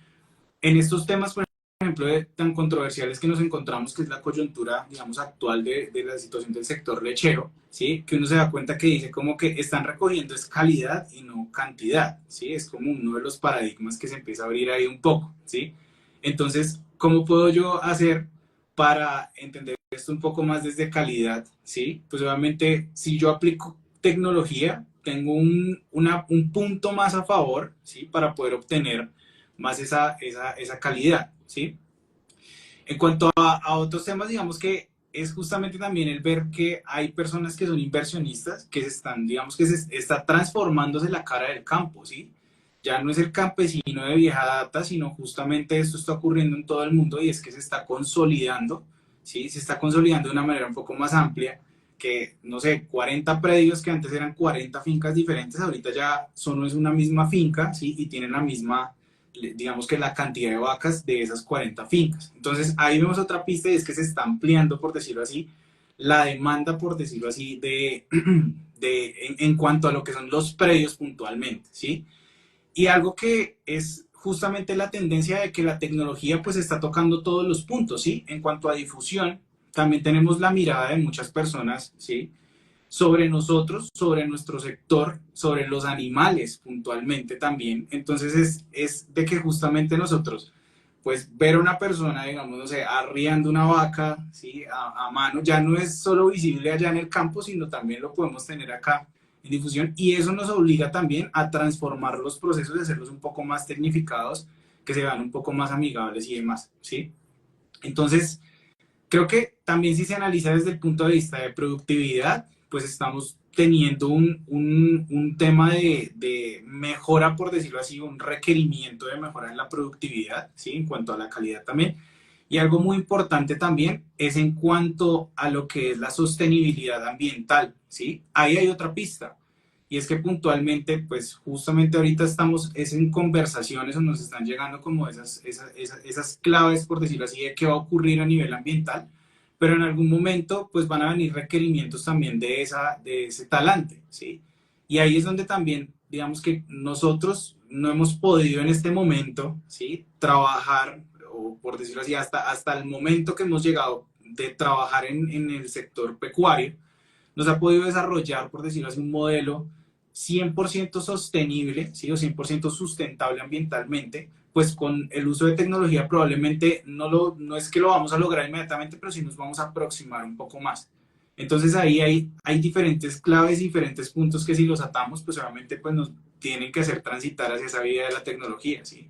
en estos temas, por ejemplo, tan controversiales que nos encontramos, que es la coyuntura, digamos, actual de la situación del sector lechero, ¿sí? Que uno se da cuenta que dice como que están recogiendo es calidad y no cantidad, ¿sí? Es como uno de los paradigmas que se empieza a abrir ahí un poco, ¿sí? Entonces, ¿cómo puedo yo hacer para entender esto un poco más desde calidad, ¿sí? Pues obviamente, si yo aplico tecnología, tengo un punto más a favor, ¿sí? Para poder obtener más esa calidad, ¿sí? En cuanto a otros temas, digamos que es justamente también el ver que hay personas que son inversionistas, que se están, digamos que se está transformándose la cara del campo, ¿sí? Ya no es el campesino de vieja data, sino justamente esto está ocurriendo en todo el mundo y es que se está consolidando, ¿sí? Se está consolidando de una manera un poco más amplia, que, no sé, 40 predios que antes eran 40 fincas diferentes, ahorita ya son es una misma finca, ¿sí? Y tienen la misma, digamos que la cantidad de vacas de esas 40 fincas. Entonces ahí vemos otra pista y es que se está ampliando, por decirlo así, la demanda, por decirlo así, en cuanto a lo que son los predios puntualmente, ¿sí? Y algo que es justamente la tendencia de que la tecnología pues está tocando todos los puntos, ¿sí? En cuanto a difusión, también tenemos la mirada de muchas personas, ¿sí? Sobre nosotros, sobre nuestro sector, sobre los animales puntualmente también. Entonces es de que justamente nosotros, pues ver a una persona, digamos, no sé, arriando una vaca, ¿sí? A mano, ya no es solo visible allá en el campo, sino también lo podemos tener acá en difusión y eso nos obliga también a transformar los procesos y hacerlos un poco más tecnificados, que se vean un poco más amigables y demás, ¿sí? Entonces, creo que también si se analiza desde el punto de vista de productividad, pues estamos teniendo un tema de mejora, por decirlo así, un requerimiento de mejora en la productividad, ¿sí? En cuanto a la calidad también. Y algo muy importante también es en cuanto a lo que es la sostenibilidad ambiental, ¿sí? Ahí hay otra pista. Y es que puntualmente, pues justamente ahorita estamos es en conversaciones o nos están llegando como esas claves, por decirlo así, de qué va a ocurrir a nivel ambiental, pero en algún momento pues van a venir requerimientos también de ese talante, ¿sí? Y ahí es donde también, digamos que nosotros no hemos podido en este momento, ¿sí? Trabajar, o por decirlo así, hasta el momento que hemos llegado de trabajar en el sector pecuario, nos ha podido desarrollar, por decirlo así, un modelo 100% sostenible, ¿sí? O 100% sustentable ambientalmente, pues con el uso de tecnología probablemente no es que lo vamos a lograr inmediatamente, pero sí nos vamos a aproximar un poco más. Entonces ahí hay diferentes claves, diferentes puntos que si los atamos, pues obviamente pues nos tienen que hacer transitar hacia esa vía de la tecnología, ¿sí?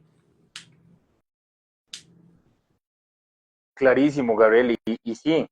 Clarísimo, Gabriel. Y sí,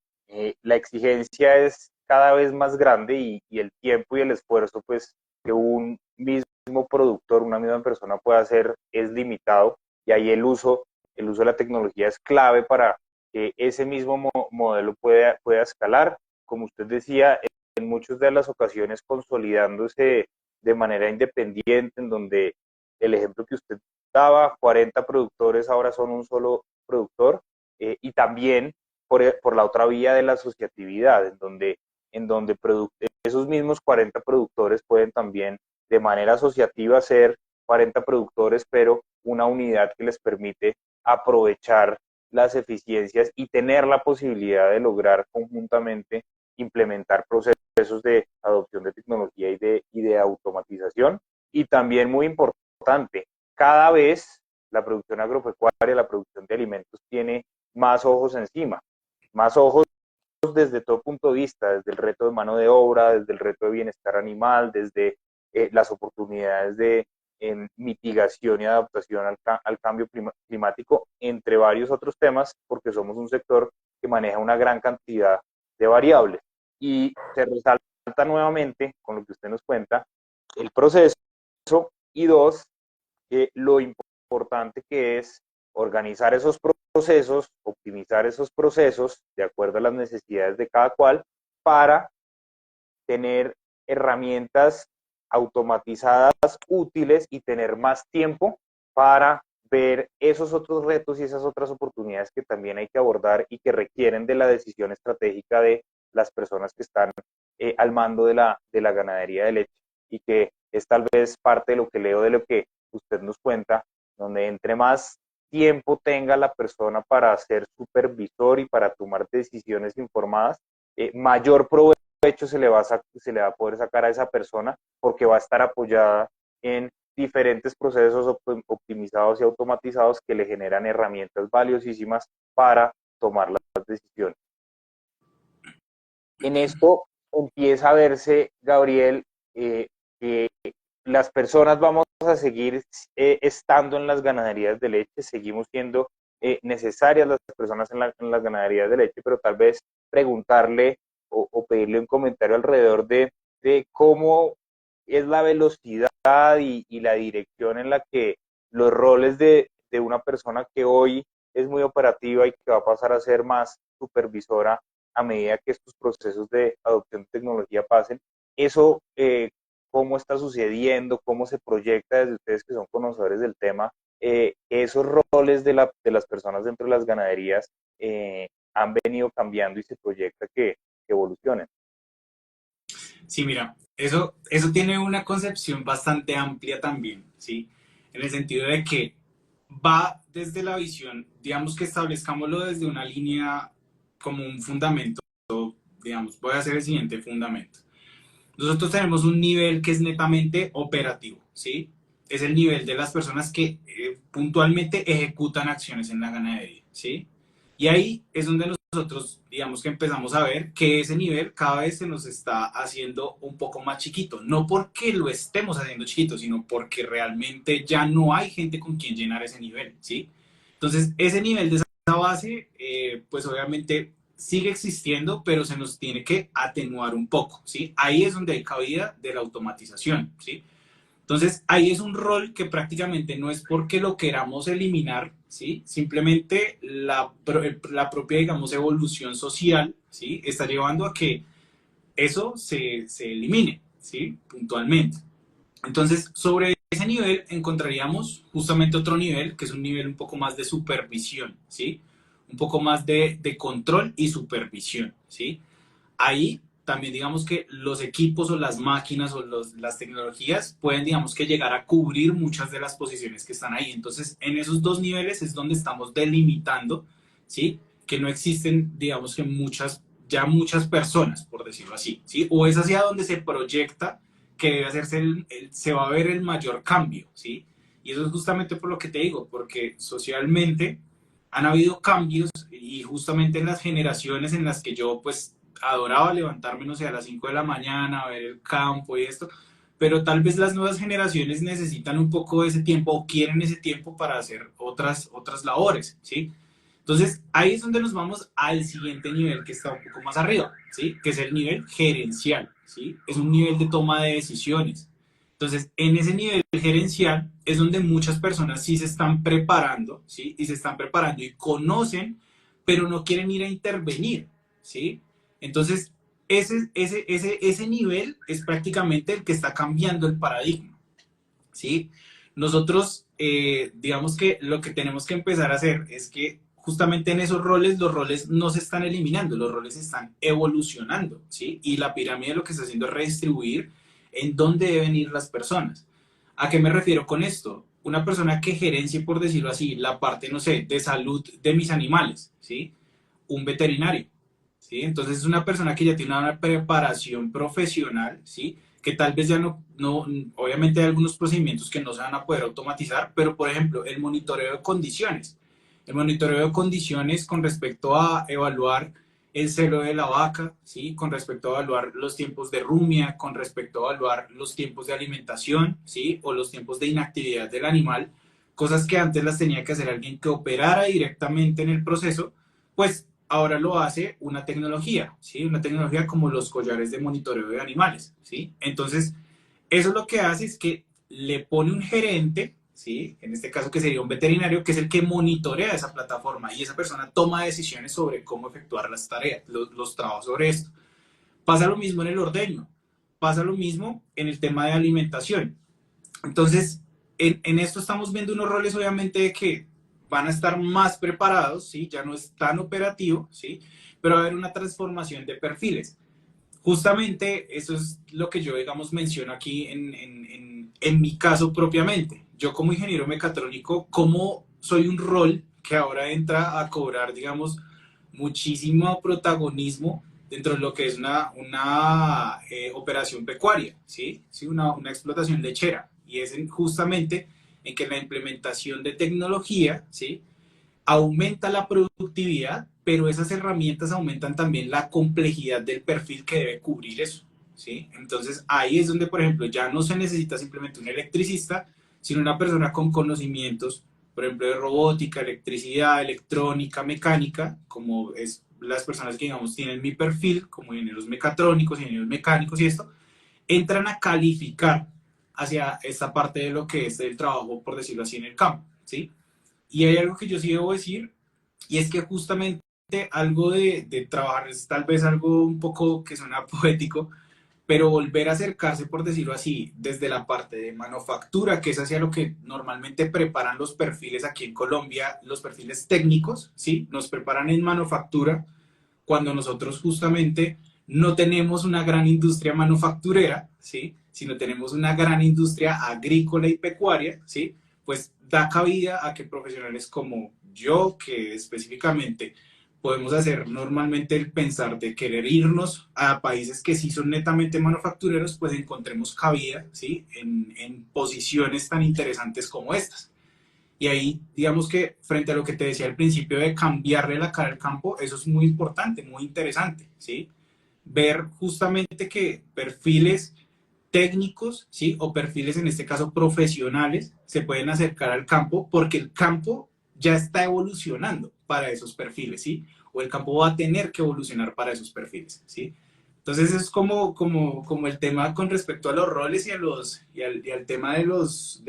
la exigencia es cada vez más grande y el tiempo y el esfuerzo pues, que un mismo productor, una misma persona puede hacer es limitado y ahí el uso de la tecnología es clave para que ese mismo modelo pueda escalar. Como usted decía, en muchas de las ocasiones consolidándose de manera independiente, en donde el ejemplo que usted daba, 40 productores ahora son un solo productor, y también por la otra vía de la asociatividad, en donde esos mismos 40 productores pueden también de manera asociativa ser 40 productores, pero una unidad que les permite aprovechar las eficiencias y tener la posibilidad de lograr conjuntamente implementar procesos de adopción de tecnología y de automatización. Y también muy importante, cada vez la producción agropecuaria, la producción de alimentos tiene más ojos encima, más ojos desde todo punto de vista, desde el reto de mano de obra, desde el reto de bienestar animal, desde las oportunidades de mitigación y adaptación al cambio climático, entre varios otros temas, porque somos un sector que maneja una gran cantidad de variables. Y se resalta nuevamente, con lo que usted nos cuenta, el proceso y dos, lo importante que es organizar esos procesos, optimizar esos procesos de acuerdo a las necesidades de cada cual para tener herramientas automatizadas útiles y tener más tiempo para ver esos otros retos y esas otras oportunidades que también hay que abordar y que requieren de la decisión estratégica de las personas que están al mando de la ganadería de leche, y que es tal vez parte de lo que leo de lo que usted nos cuenta, donde entre más tiempo tenga la persona para ser supervisor y para tomar decisiones informadas, mayor provecho se le va a poder sacar a esa persona, porque va a estar apoyada en diferentes procesos optimizados y automatizados que le generan herramientas valiosísimas para tomar las decisiones. En esto empieza a verse, Gabriel, que las personas vamos a seguir estando en las ganaderías de leche, seguimos siendo necesarias las personas en las ganaderías de leche, pero tal vez preguntarle o pedirle un comentario alrededor de cómo es la velocidad y la dirección en la que los roles de una persona que hoy es muy operativa y que va a pasar a ser más supervisora a medida que estos procesos de adopción de tecnología pasen. Eso, cómo está sucediendo, cómo se proyecta desde ustedes que son conocedores del tema, esos roles de las personas dentro de las ganaderías han venido cambiando y se proyecta que evolucionen. Sí, mira, eso tiene una concepción bastante amplia también, ¿sí? En el sentido de que va desde la visión, digamos que establezcámoslo desde una línea como un fundamento, digamos, voy a hacer el siguiente fundamento. Nosotros tenemos un nivel que es netamente operativo, ¿sí? Es el nivel de las personas que puntualmente ejecutan acciones en la ganadería, ¿sí? Y ahí es donde nosotros, digamos que empezamos a ver que ese nivel cada vez se nos está haciendo un poco más chiquito. No porque lo estemos haciendo chiquito, sino porque realmente ya no hay gente con quien llenar ese nivel, ¿sí? Entonces, ese nivel de esa base, pues obviamente sigue existiendo, pero se nos tiene que atenuar un poco, ¿sí? Ahí es donde hay cabida de la automatización, ¿sí? Entonces, ahí es un rol que prácticamente no es porque lo queramos eliminar, ¿sí? Simplemente la propia, digamos, evolución social, ¿sí? Está llevando a que eso se elimine, ¿sí? Puntualmente. Entonces, sobre ese nivel encontraríamos justamente otro nivel, que es un nivel un poco más de supervisión, ¿sí? Un poco más de control y supervisión, ¿sí? Ahí también digamos que los equipos o las máquinas o las tecnologías pueden digamos que llegar a cubrir muchas de las posiciones que están ahí. Entonces, en esos dos niveles es donde estamos delimitando, ¿sí? Que no existen, digamos que ya muchas personas, por decirlo así, ¿sí? O es hacia donde se proyecta que debe hacerse se va a ver el mayor cambio, ¿sí? Y eso es justamente por lo que te digo, porque socialmente han habido cambios y justamente en las generaciones en las que yo pues adoraba levantarme, no sé, a las 5 de la mañana, a ver el campo y esto, pero tal vez las nuevas generaciones necesitan un poco de ese tiempo o quieren ese tiempo para hacer otras labores, ¿sí? Entonces, ahí es donde nos vamos al siguiente nivel que está un poco más arriba, ¿sí? Que es el nivel gerencial, ¿sí? Es un nivel de toma de decisiones. Entonces, en ese nivel gerencial es donde muchas personas sí se están preparando, ¿sí? Y se están preparando y conocen, pero no quieren ir a intervenir, ¿sí? Entonces, ese nivel es prácticamente el que está cambiando el paradigma, ¿sí? Nosotros, digamos que lo que tenemos que empezar a hacer es que justamente en esos roles, los roles no se están eliminando, los roles están evolucionando, ¿sí? Y la pirámide lo que está haciendo es redistribuir en dónde deben ir las personas. ¿A qué me refiero con esto? Una persona que gerencie, por decirlo así, la parte, no sé, de salud de mis animales, ¿sí? Un veterinario, ¿sí? Entonces es una persona que ya tiene una preparación profesional, ¿sí? Que tal vez ya obviamente hay algunos procedimientos que no se van a poder automatizar, pero por ejemplo, el monitoreo de condiciones. El monitoreo de condiciones con respecto a evaluar el celo de la vaca, ¿sí? Con respecto a evaluar los tiempos de rumia, con respecto a evaluar los tiempos de alimentación, ¿sí? O los tiempos de inactividad del animal, cosas que antes las tenía que hacer alguien que operara directamente en el proceso, pues ahora lo hace una tecnología, ¿sí? Una tecnología como los collares de monitoreo de animales, ¿sí? Entonces, eso lo que hace es que le pone un gerente, ¿sí? En este caso que sería un veterinario, que es el que monitorea esa plataforma y esa persona toma decisiones sobre cómo efectuar las tareas, los trabajos sobre esto. Pasa lo mismo en el ordeño, pasa lo mismo en el tema de alimentación. Entonces, en esto estamos viendo unos roles obviamente de que van a estar más preparados, ¿sí? Ya no es tan operativo, ¿sí? Pero va a haber una transformación de perfiles. Justamente eso es lo que yo, digamos, menciono aquí en mi caso propiamente. Yo como ingeniero mecatrónico, ¿cómo soy un rol que ahora entra a cobrar, digamos, muchísimo protagonismo dentro de lo que es una operación pecuaria, ¿sí? ¿Sí? Una explotación lechera. Y es justamente en que la implementación de tecnología, ¿sí? Aumenta la productividad, pero esas herramientas aumentan también la complejidad del perfil que debe cubrir eso, ¿sí? Entonces ahí es donde, por ejemplo, ya no se necesita simplemente un electricista, sino una persona con conocimientos, por ejemplo, de robótica, electricidad, electrónica, mecánica, como es las personas que, digamos, tienen mi perfil, como ingenieros mecatrónicos, ingenieros mecánicos y esto, entran a calificar hacia esta parte de lo que es el trabajo, por decirlo así, en el campo, ¿sí? Y hay algo que yo sí debo decir, y es que justamente algo de trabajar es tal vez algo un poco que suena poético, pero volver a acercarse, por decirlo así, desde la parte de manufactura, que es hacia lo que normalmente preparan los perfiles aquí en Colombia, los perfiles técnicos, ¿sí? Nos preparan en manufactura cuando nosotros justamente no tenemos una gran industria manufacturera, ¿sí? Sino tenemos una gran industria agrícola y pecuaria, ¿sí? Pues da cabida a que profesionales como yo, que específicamente podemos hacer normalmente el pensar de querer irnos a países que sí son netamente manufactureros, pues encontremos cabida, ¿sí? En posiciones tan interesantes como estas. Y ahí, digamos que frente a lo que te decía al principio de cambiarle la cara al campo, eso es muy importante, muy interesante, ¿sí? Ver justamente que perfiles técnicos, ¿sí? O perfiles en este caso profesionales se pueden acercar al campo porque el campo ya está evolucionando para esos perfiles, ¿sí? O el campo va a tener que evolucionar para esos perfiles, ¿sí? Entonces es como el tema con respecto a los roles y al tema de los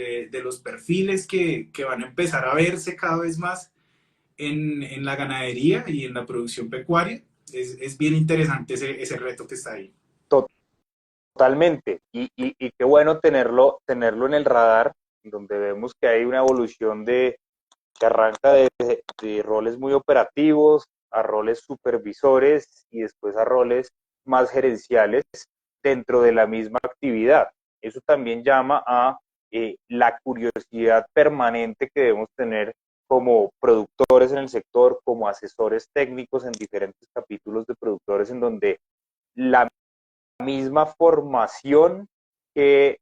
perfiles que van a empezar a verse cada vez más en la ganadería y en la producción pecuaria. Es bien interesante ese reto que está ahí. Totalmente. Y qué bueno tenerlo en el radar, donde vemos que hay una evolución que arranca de roles muy operativos a roles supervisores y después a roles más gerenciales dentro de la misma actividad. Eso también llama a la curiosidad permanente que debemos tener como productores en el sector, como asesores técnicos en diferentes capítulos de productores, en donde la misma formación que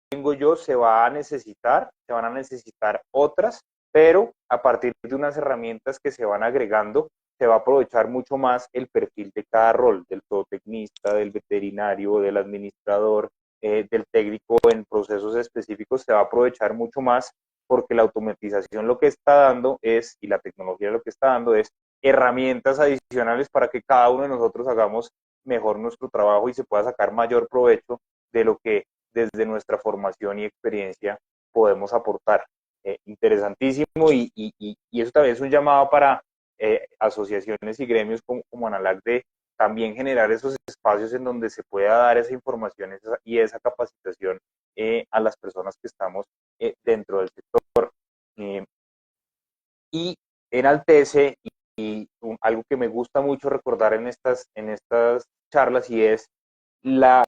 tengo yo se va a necesitar, se van a necesitar otras, pero a partir de unas herramientas que se van agregando, se va a aprovechar mucho más el perfil de cada rol, del zootecnista, del veterinario, del administrador, del técnico en procesos específicos, se va a aprovechar mucho más porque la automatización lo que está dando es, y la tecnología lo que está dando es herramientas adicionales para que cada uno de nosotros hagamos mejor nuestro trabajo y se pueda sacar mayor provecho de lo que desde nuestra formación y experiencia podemos aportar. Interesantísimo y eso también es un llamado para asociaciones y gremios como Analac de también generar esos espacios en donde se pueda dar esa información y esa capacitación a las personas que estamos dentro del sector. Eh, y enaltece algo que me gusta mucho recordar en estas charlas y es la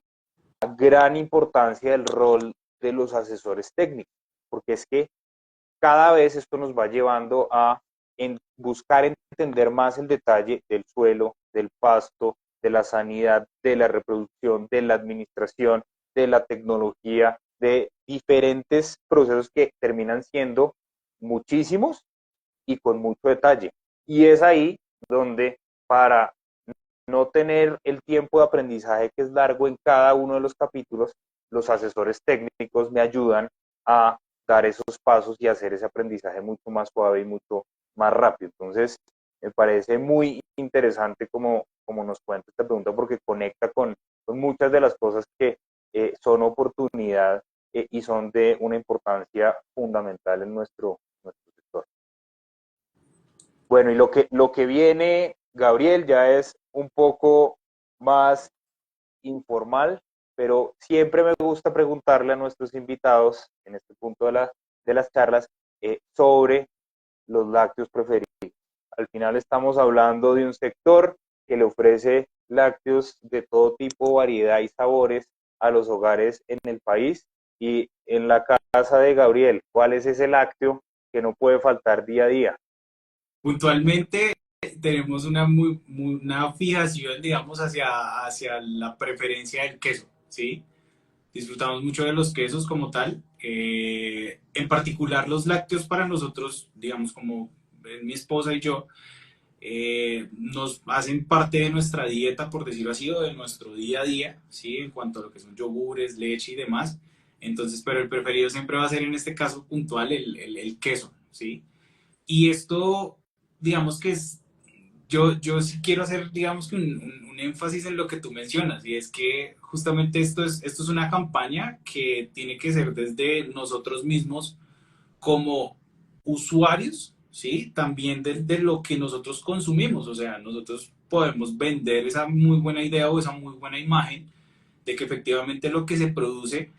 gran importancia del rol de los asesores técnicos, porque es que cada vez esto nos va llevando a buscar entender más el detalle del suelo, del pasto, de la sanidad, de la reproducción, de la administración, de la tecnología, de diferentes procesos que terminan siendo muchísimos y con mucho detalle. Y es ahí donde, para no tener el tiempo de aprendizaje que es largo en cada uno de los capítulos, los asesores técnicos me ayudan a dar esos pasos y hacer ese aprendizaje mucho más suave y mucho más rápido. Entonces, me parece muy interesante como nos cuenta esta pregunta, porque conecta con muchas de las cosas que son oportunidad y son de una importancia fundamental en nuestro sector. Bueno, y lo que viene, Gabriel, ya es un poco más informal, pero siempre me gusta preguntarle a nuestros invitados en este punto de las charlas sobre los lácteos preferidos. Al final estamos hablando de un sector que le ofrece lácteos de todo tipo, variedad y sabores a los hogares en el país. Y en la casa de Gabriel, ¿cuál es ese lácteo que no puede faltar día a día? Puntualmente tenemos una fijación, digamos, hacia la preferencia del queso, ¿sí? Disfrutamos mucho de los quesos como tal. En particular los lácteos para nosotros, digamos, como mi esposa y yo, nos hacen parte de nuestra dieta, por decirlo así, o de nuestro día a día, ¿sí? En cuanto a lo que son yogures, leche y demás. Entonces, pero el preferido siempre va a ser en este caso puntual el queso, ¿sí? Y esto, digamos que es, yo sí quiero hacer, digamos que un énfasis en lo que tú mencionas, y es que justamente esto es una campaña que tiene que ser desde nosotros mismos como usuarios, ¿sí? También de lo que nosotros consumimos, o sea, nosotros podemos vender esa muy buena idea o esa muy buena imagen de que efectivamente lo que se produce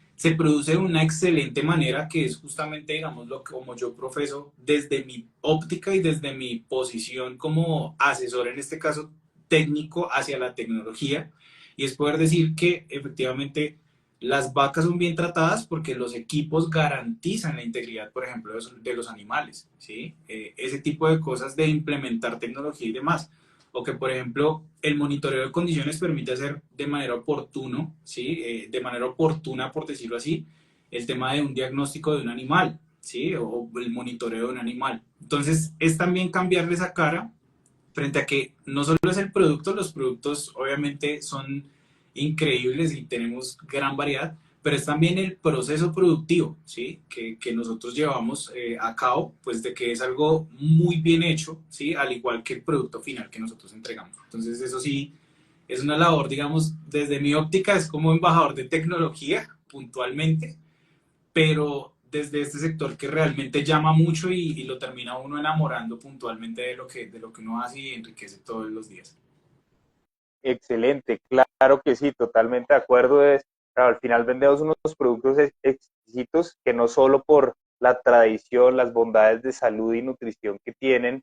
de una excelente manera, que es justamente, digamos, lo que como yo profeso desde mi óptica y desde mi posición como asesor, en este caso técnico hacia la tecnología, y es poder decir que efectivamente las vacas son bien tratadas porque los equipos garantizan la integridad, por ejemplo, de los animales, ¿sí? Ese tipo de cosas de implementar tecnología y demás. O que, por ejemplo, el monitoreo de condiciones permite hacer de manera oportuno, ¿sí? De manera oportuna, por decirlo así, el tema de un diagnóstico de un animal, ¿sí? O el monitoreo de un animal. Entonces, es también cambiarle esa cara frente a que no solo es el producto, los productos obviamente son increíbles y tenemos gran variedad, pero es también el proceso productivo, ¿sí? Que nosotros llevamos a cabo, pues de que es algo muy bien hecho, ¿sí? Al igual que el producto final que nosotros entregamos. Entonces eso sí, es una labor, digamos, desde mi óptica es como embajador de tecnología, puntualmente, pero desde este sector que realmente llama mucho y lo termina uno enamorando puntualmente de lo que uno hace y enriquece todos los días. Excelente, claro que sí, totalmente de acuerdo. Claro, al final vendemos unos productos exquisitos que no solo por la tradición, las bondades de salud y nutrición que tienen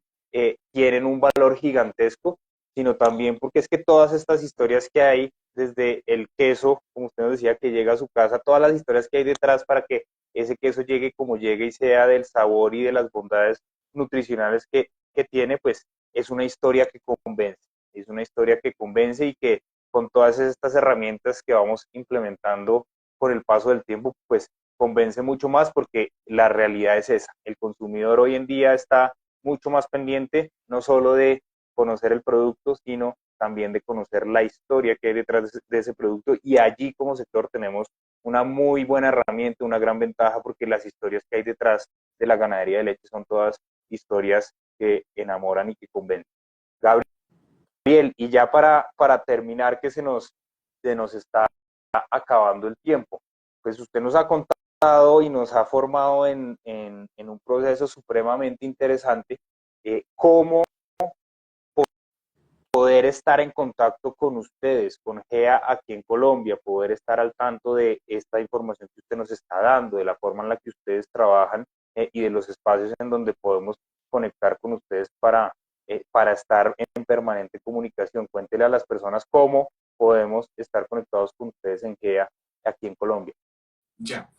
un valor gigantesco, sino también porque es que todas estas historias que hay, desde el queso, como usted nos decía, que llega a su casa, todas las historias que hay detrás para que ese queso llegue como llegue y sea del sabor y de las bondades nutricionales que tiene, pues es una historia que convence. Es una historia que convence y que con todas estas herramientas que vamos implementando con el paso del tiempo, pues convence mucho más porque la realidad es esa. El consumidor hoy en día está mucho más pendiente no solo de conocer el producto, sino también de conocer la historia que hay detrás de ese producto, y allí como sector tenemos una muy buena herramienta, una gran ventaja, porque las historias que hay detrás de la ganadería de leche son todas historias que enamoran y que convencen. Gabriel, y ya para terminar, que se nos está acabando el tiempo, pues usted nos ha contado y nos ha formado en un proceso supremamente interesante, cómo poder estar en contacto con ustedes, con GEA aquí en Colombia, poder estar al tanto de esta información que usted nos está dando, de la forma en la que ustedes trabajan y de los espacios en donde podemos conectar con ustedes para estar en permanente comunicación. Cuéntele a las personas cómo podemos estar conectados con ustedes en GEA aquí en Colombia. Ya.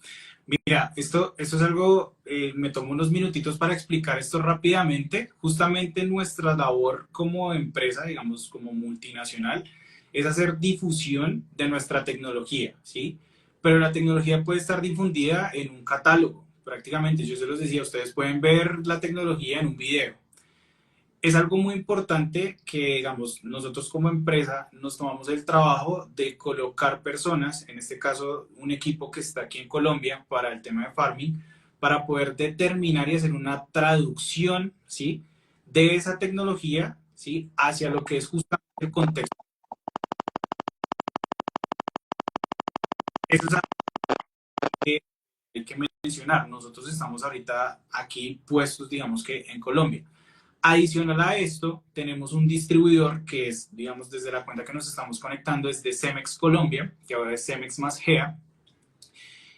Mira, esto es algo, me tomo unos minutitos para explicar esto rápidamente. Justamente nuestra labor como empresa, digamos, como multinacional, es hacer difusión de nuestra tecnología, ¿sí? Pero la tecnología puede estar difundida en un catálogo, prácticamente. Yo se los decía, ustedes pueden ver la tecnología en un video. Es algo muy importante que, digamos, nosotros como empresa nos tomamos el trabajo de colocar personas, en este caso un equipo que está aquí en Colombia para el tema de farming, para poder determinar y hacer una traducción, ¿sí? De esa tecnología, ¿sí? Hacia lo que es justamente el contexto. Eso es algo que hay que mencionar. Nosotros estamos ahorita aquí puestos, digamos que en Colombia. Adicional a esto, tenemos un distribuidor que es, digamos, desde la cuenta que nos estamos conectando, es de Cemex Colombia, que ahora es Cemex más GEA,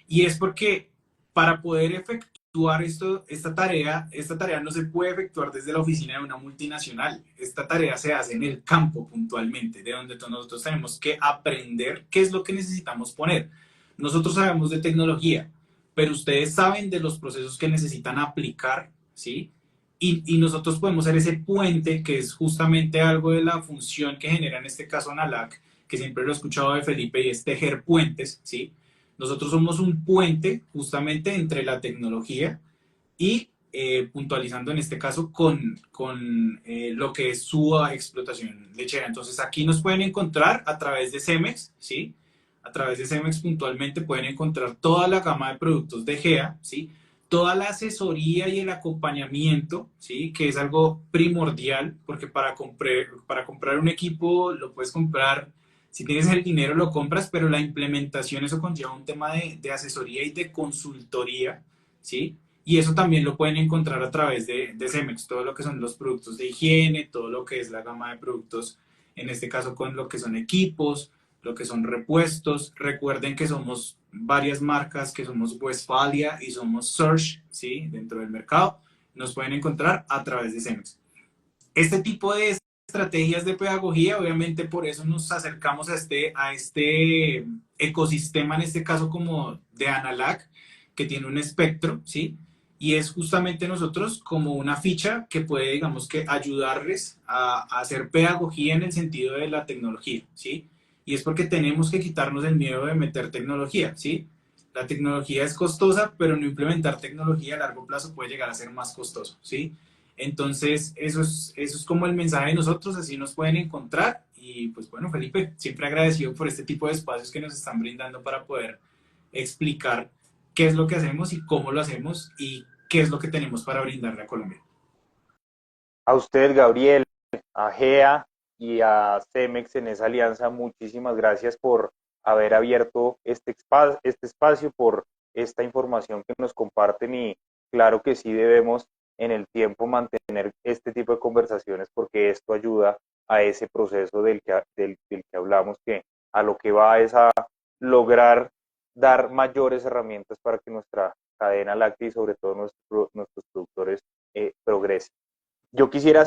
y es porque para poder efectuar esta tarea no se puede efectuar desde la oficina de una multinacional. Esta tarea se hace en el campo puntualmente, de donde nosotros tenemos que aprender qué es lo que necesitamos poner. Nosotros sabemos de tecnología, pero ustedes saben de los procesos que necesitan aplicar, ¿sí? Y nosotros podemos ser ese puente, que es justamente algo de la función que genera en este caso NALAC, que siempre lo he escuchado de Felipe, y es tejer puentes, ¿sí? Nosotros somos un puente justamente entre la tecnología y puntualizando en este caso con lo que es su explotación lechera. Entonces aquí nos pueden encontrar a través de Cemex, ¿sí? A través de Cemex puntualmente pueden encontrar toda la gama de productos de GEA, ¿sí? Toda la asesoría y el acompañamiento, ¿sí? Que es algo primordial, porque para comprar un equipo lo puedes comprar, si tienes el dinero lo compras, pero la implementación, eso conlleva un tema de asesoría y de consultoría, ¿sí? Y eso también lo pueden encontrar a través de Cemex, todo lo que son los productos de higiene, todo lo que es la gama de productos, en este caso con lo que son equipos, lo que son repuestos. Recuerden que somos varias marcas, que somos Westfalia y somos Search, ¿sí? Dentro del mercado. Nos pueden encontrar a través de Cemex. Este tipo de estrategias de pedagogía, obviamente por eso nos acercamos a este ecosistema, en este caso como de Analac, que tiene un espectro, ¿sí? Y es justamente nosotros como una ficha que puede, digamos que, ayudarles a hacer pedagogía en el sentido de la tecnología, ¿sí? Y es porque tenemos que quitarnos el miedo de meter tecnología, ¿sí? La tecnología es costosa, pero no implementar tecnología a largo plazo puede llegar a ser más costoso, ¿sí? Entonces, eso es como el mensaje de nosotros, así nos pueden encontrar. Y pues bueno, Felipe, siempre agradecido por este tipo de espacios que nos están brindando para poder explicar qué es lo que hacemos y cómo lo hacemos y qué es lo que tenemos para brindarle a Colombia. A usted, Gabriel, a GEA y a Cemex en esa alianza, muchísimas gracias por haber abierto este espacio, por esta información que nos comparten y claro que sí debemos en el tiempo mantener este tipo de conversaciones porque esto ayuda a ese proceso del que hablamos, que a lo que va es a lograr dar mayores herramientas para que nuestra cadena láctea y sobre todo nuestros productores progresen. Yo quisiera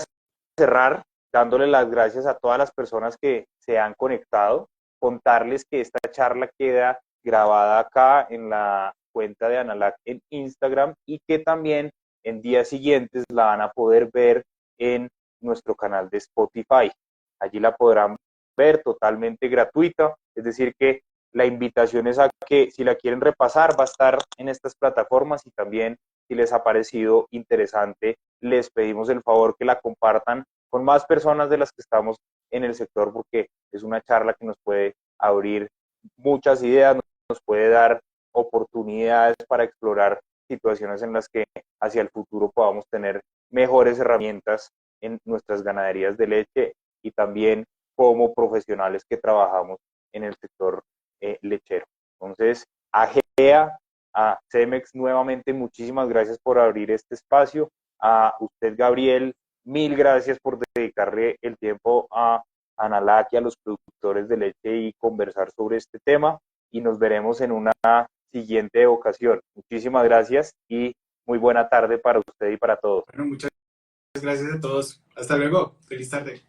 cerrar dándole las gracias a todas las personas que se han conectado, contarles que esta charla queda grabada acá en la cuenta de Analac en Instagram y que también en días siguientes la van a poder ver en nuestro canal de Spotify. Allí la podrán ver totalmente gratuita, es decir que la invitación es a que si la quieren repasar va a estar en estas plataformas y también si les ha parecido interesante les pedimos el favor que la compartan con más personas de las que estamos en el sector porque es una charla que nos puede abrir muchas ideas, nos puede dar oportunidades para explorar situaciones en las que hacia el futuro podamos tener mejores herramientas en nuestras ganaderías de leche y también como profesionales que trabajamos en el sector lechero. Entonces, a GEA, a Cemex nuevamente, muchísimas gracias por abrir este espacio. A usted, Gabriel, mil gracias por dedicarle el tiempo a Analac y a los productores de leche y conversar sobre este tema y nos veremos en una siguiente ocasión. Muchísimas gracias y muy buena tarde para usted y para todos. Bueno, muchas gracias a todos. Hasta luego. Feliz tarde.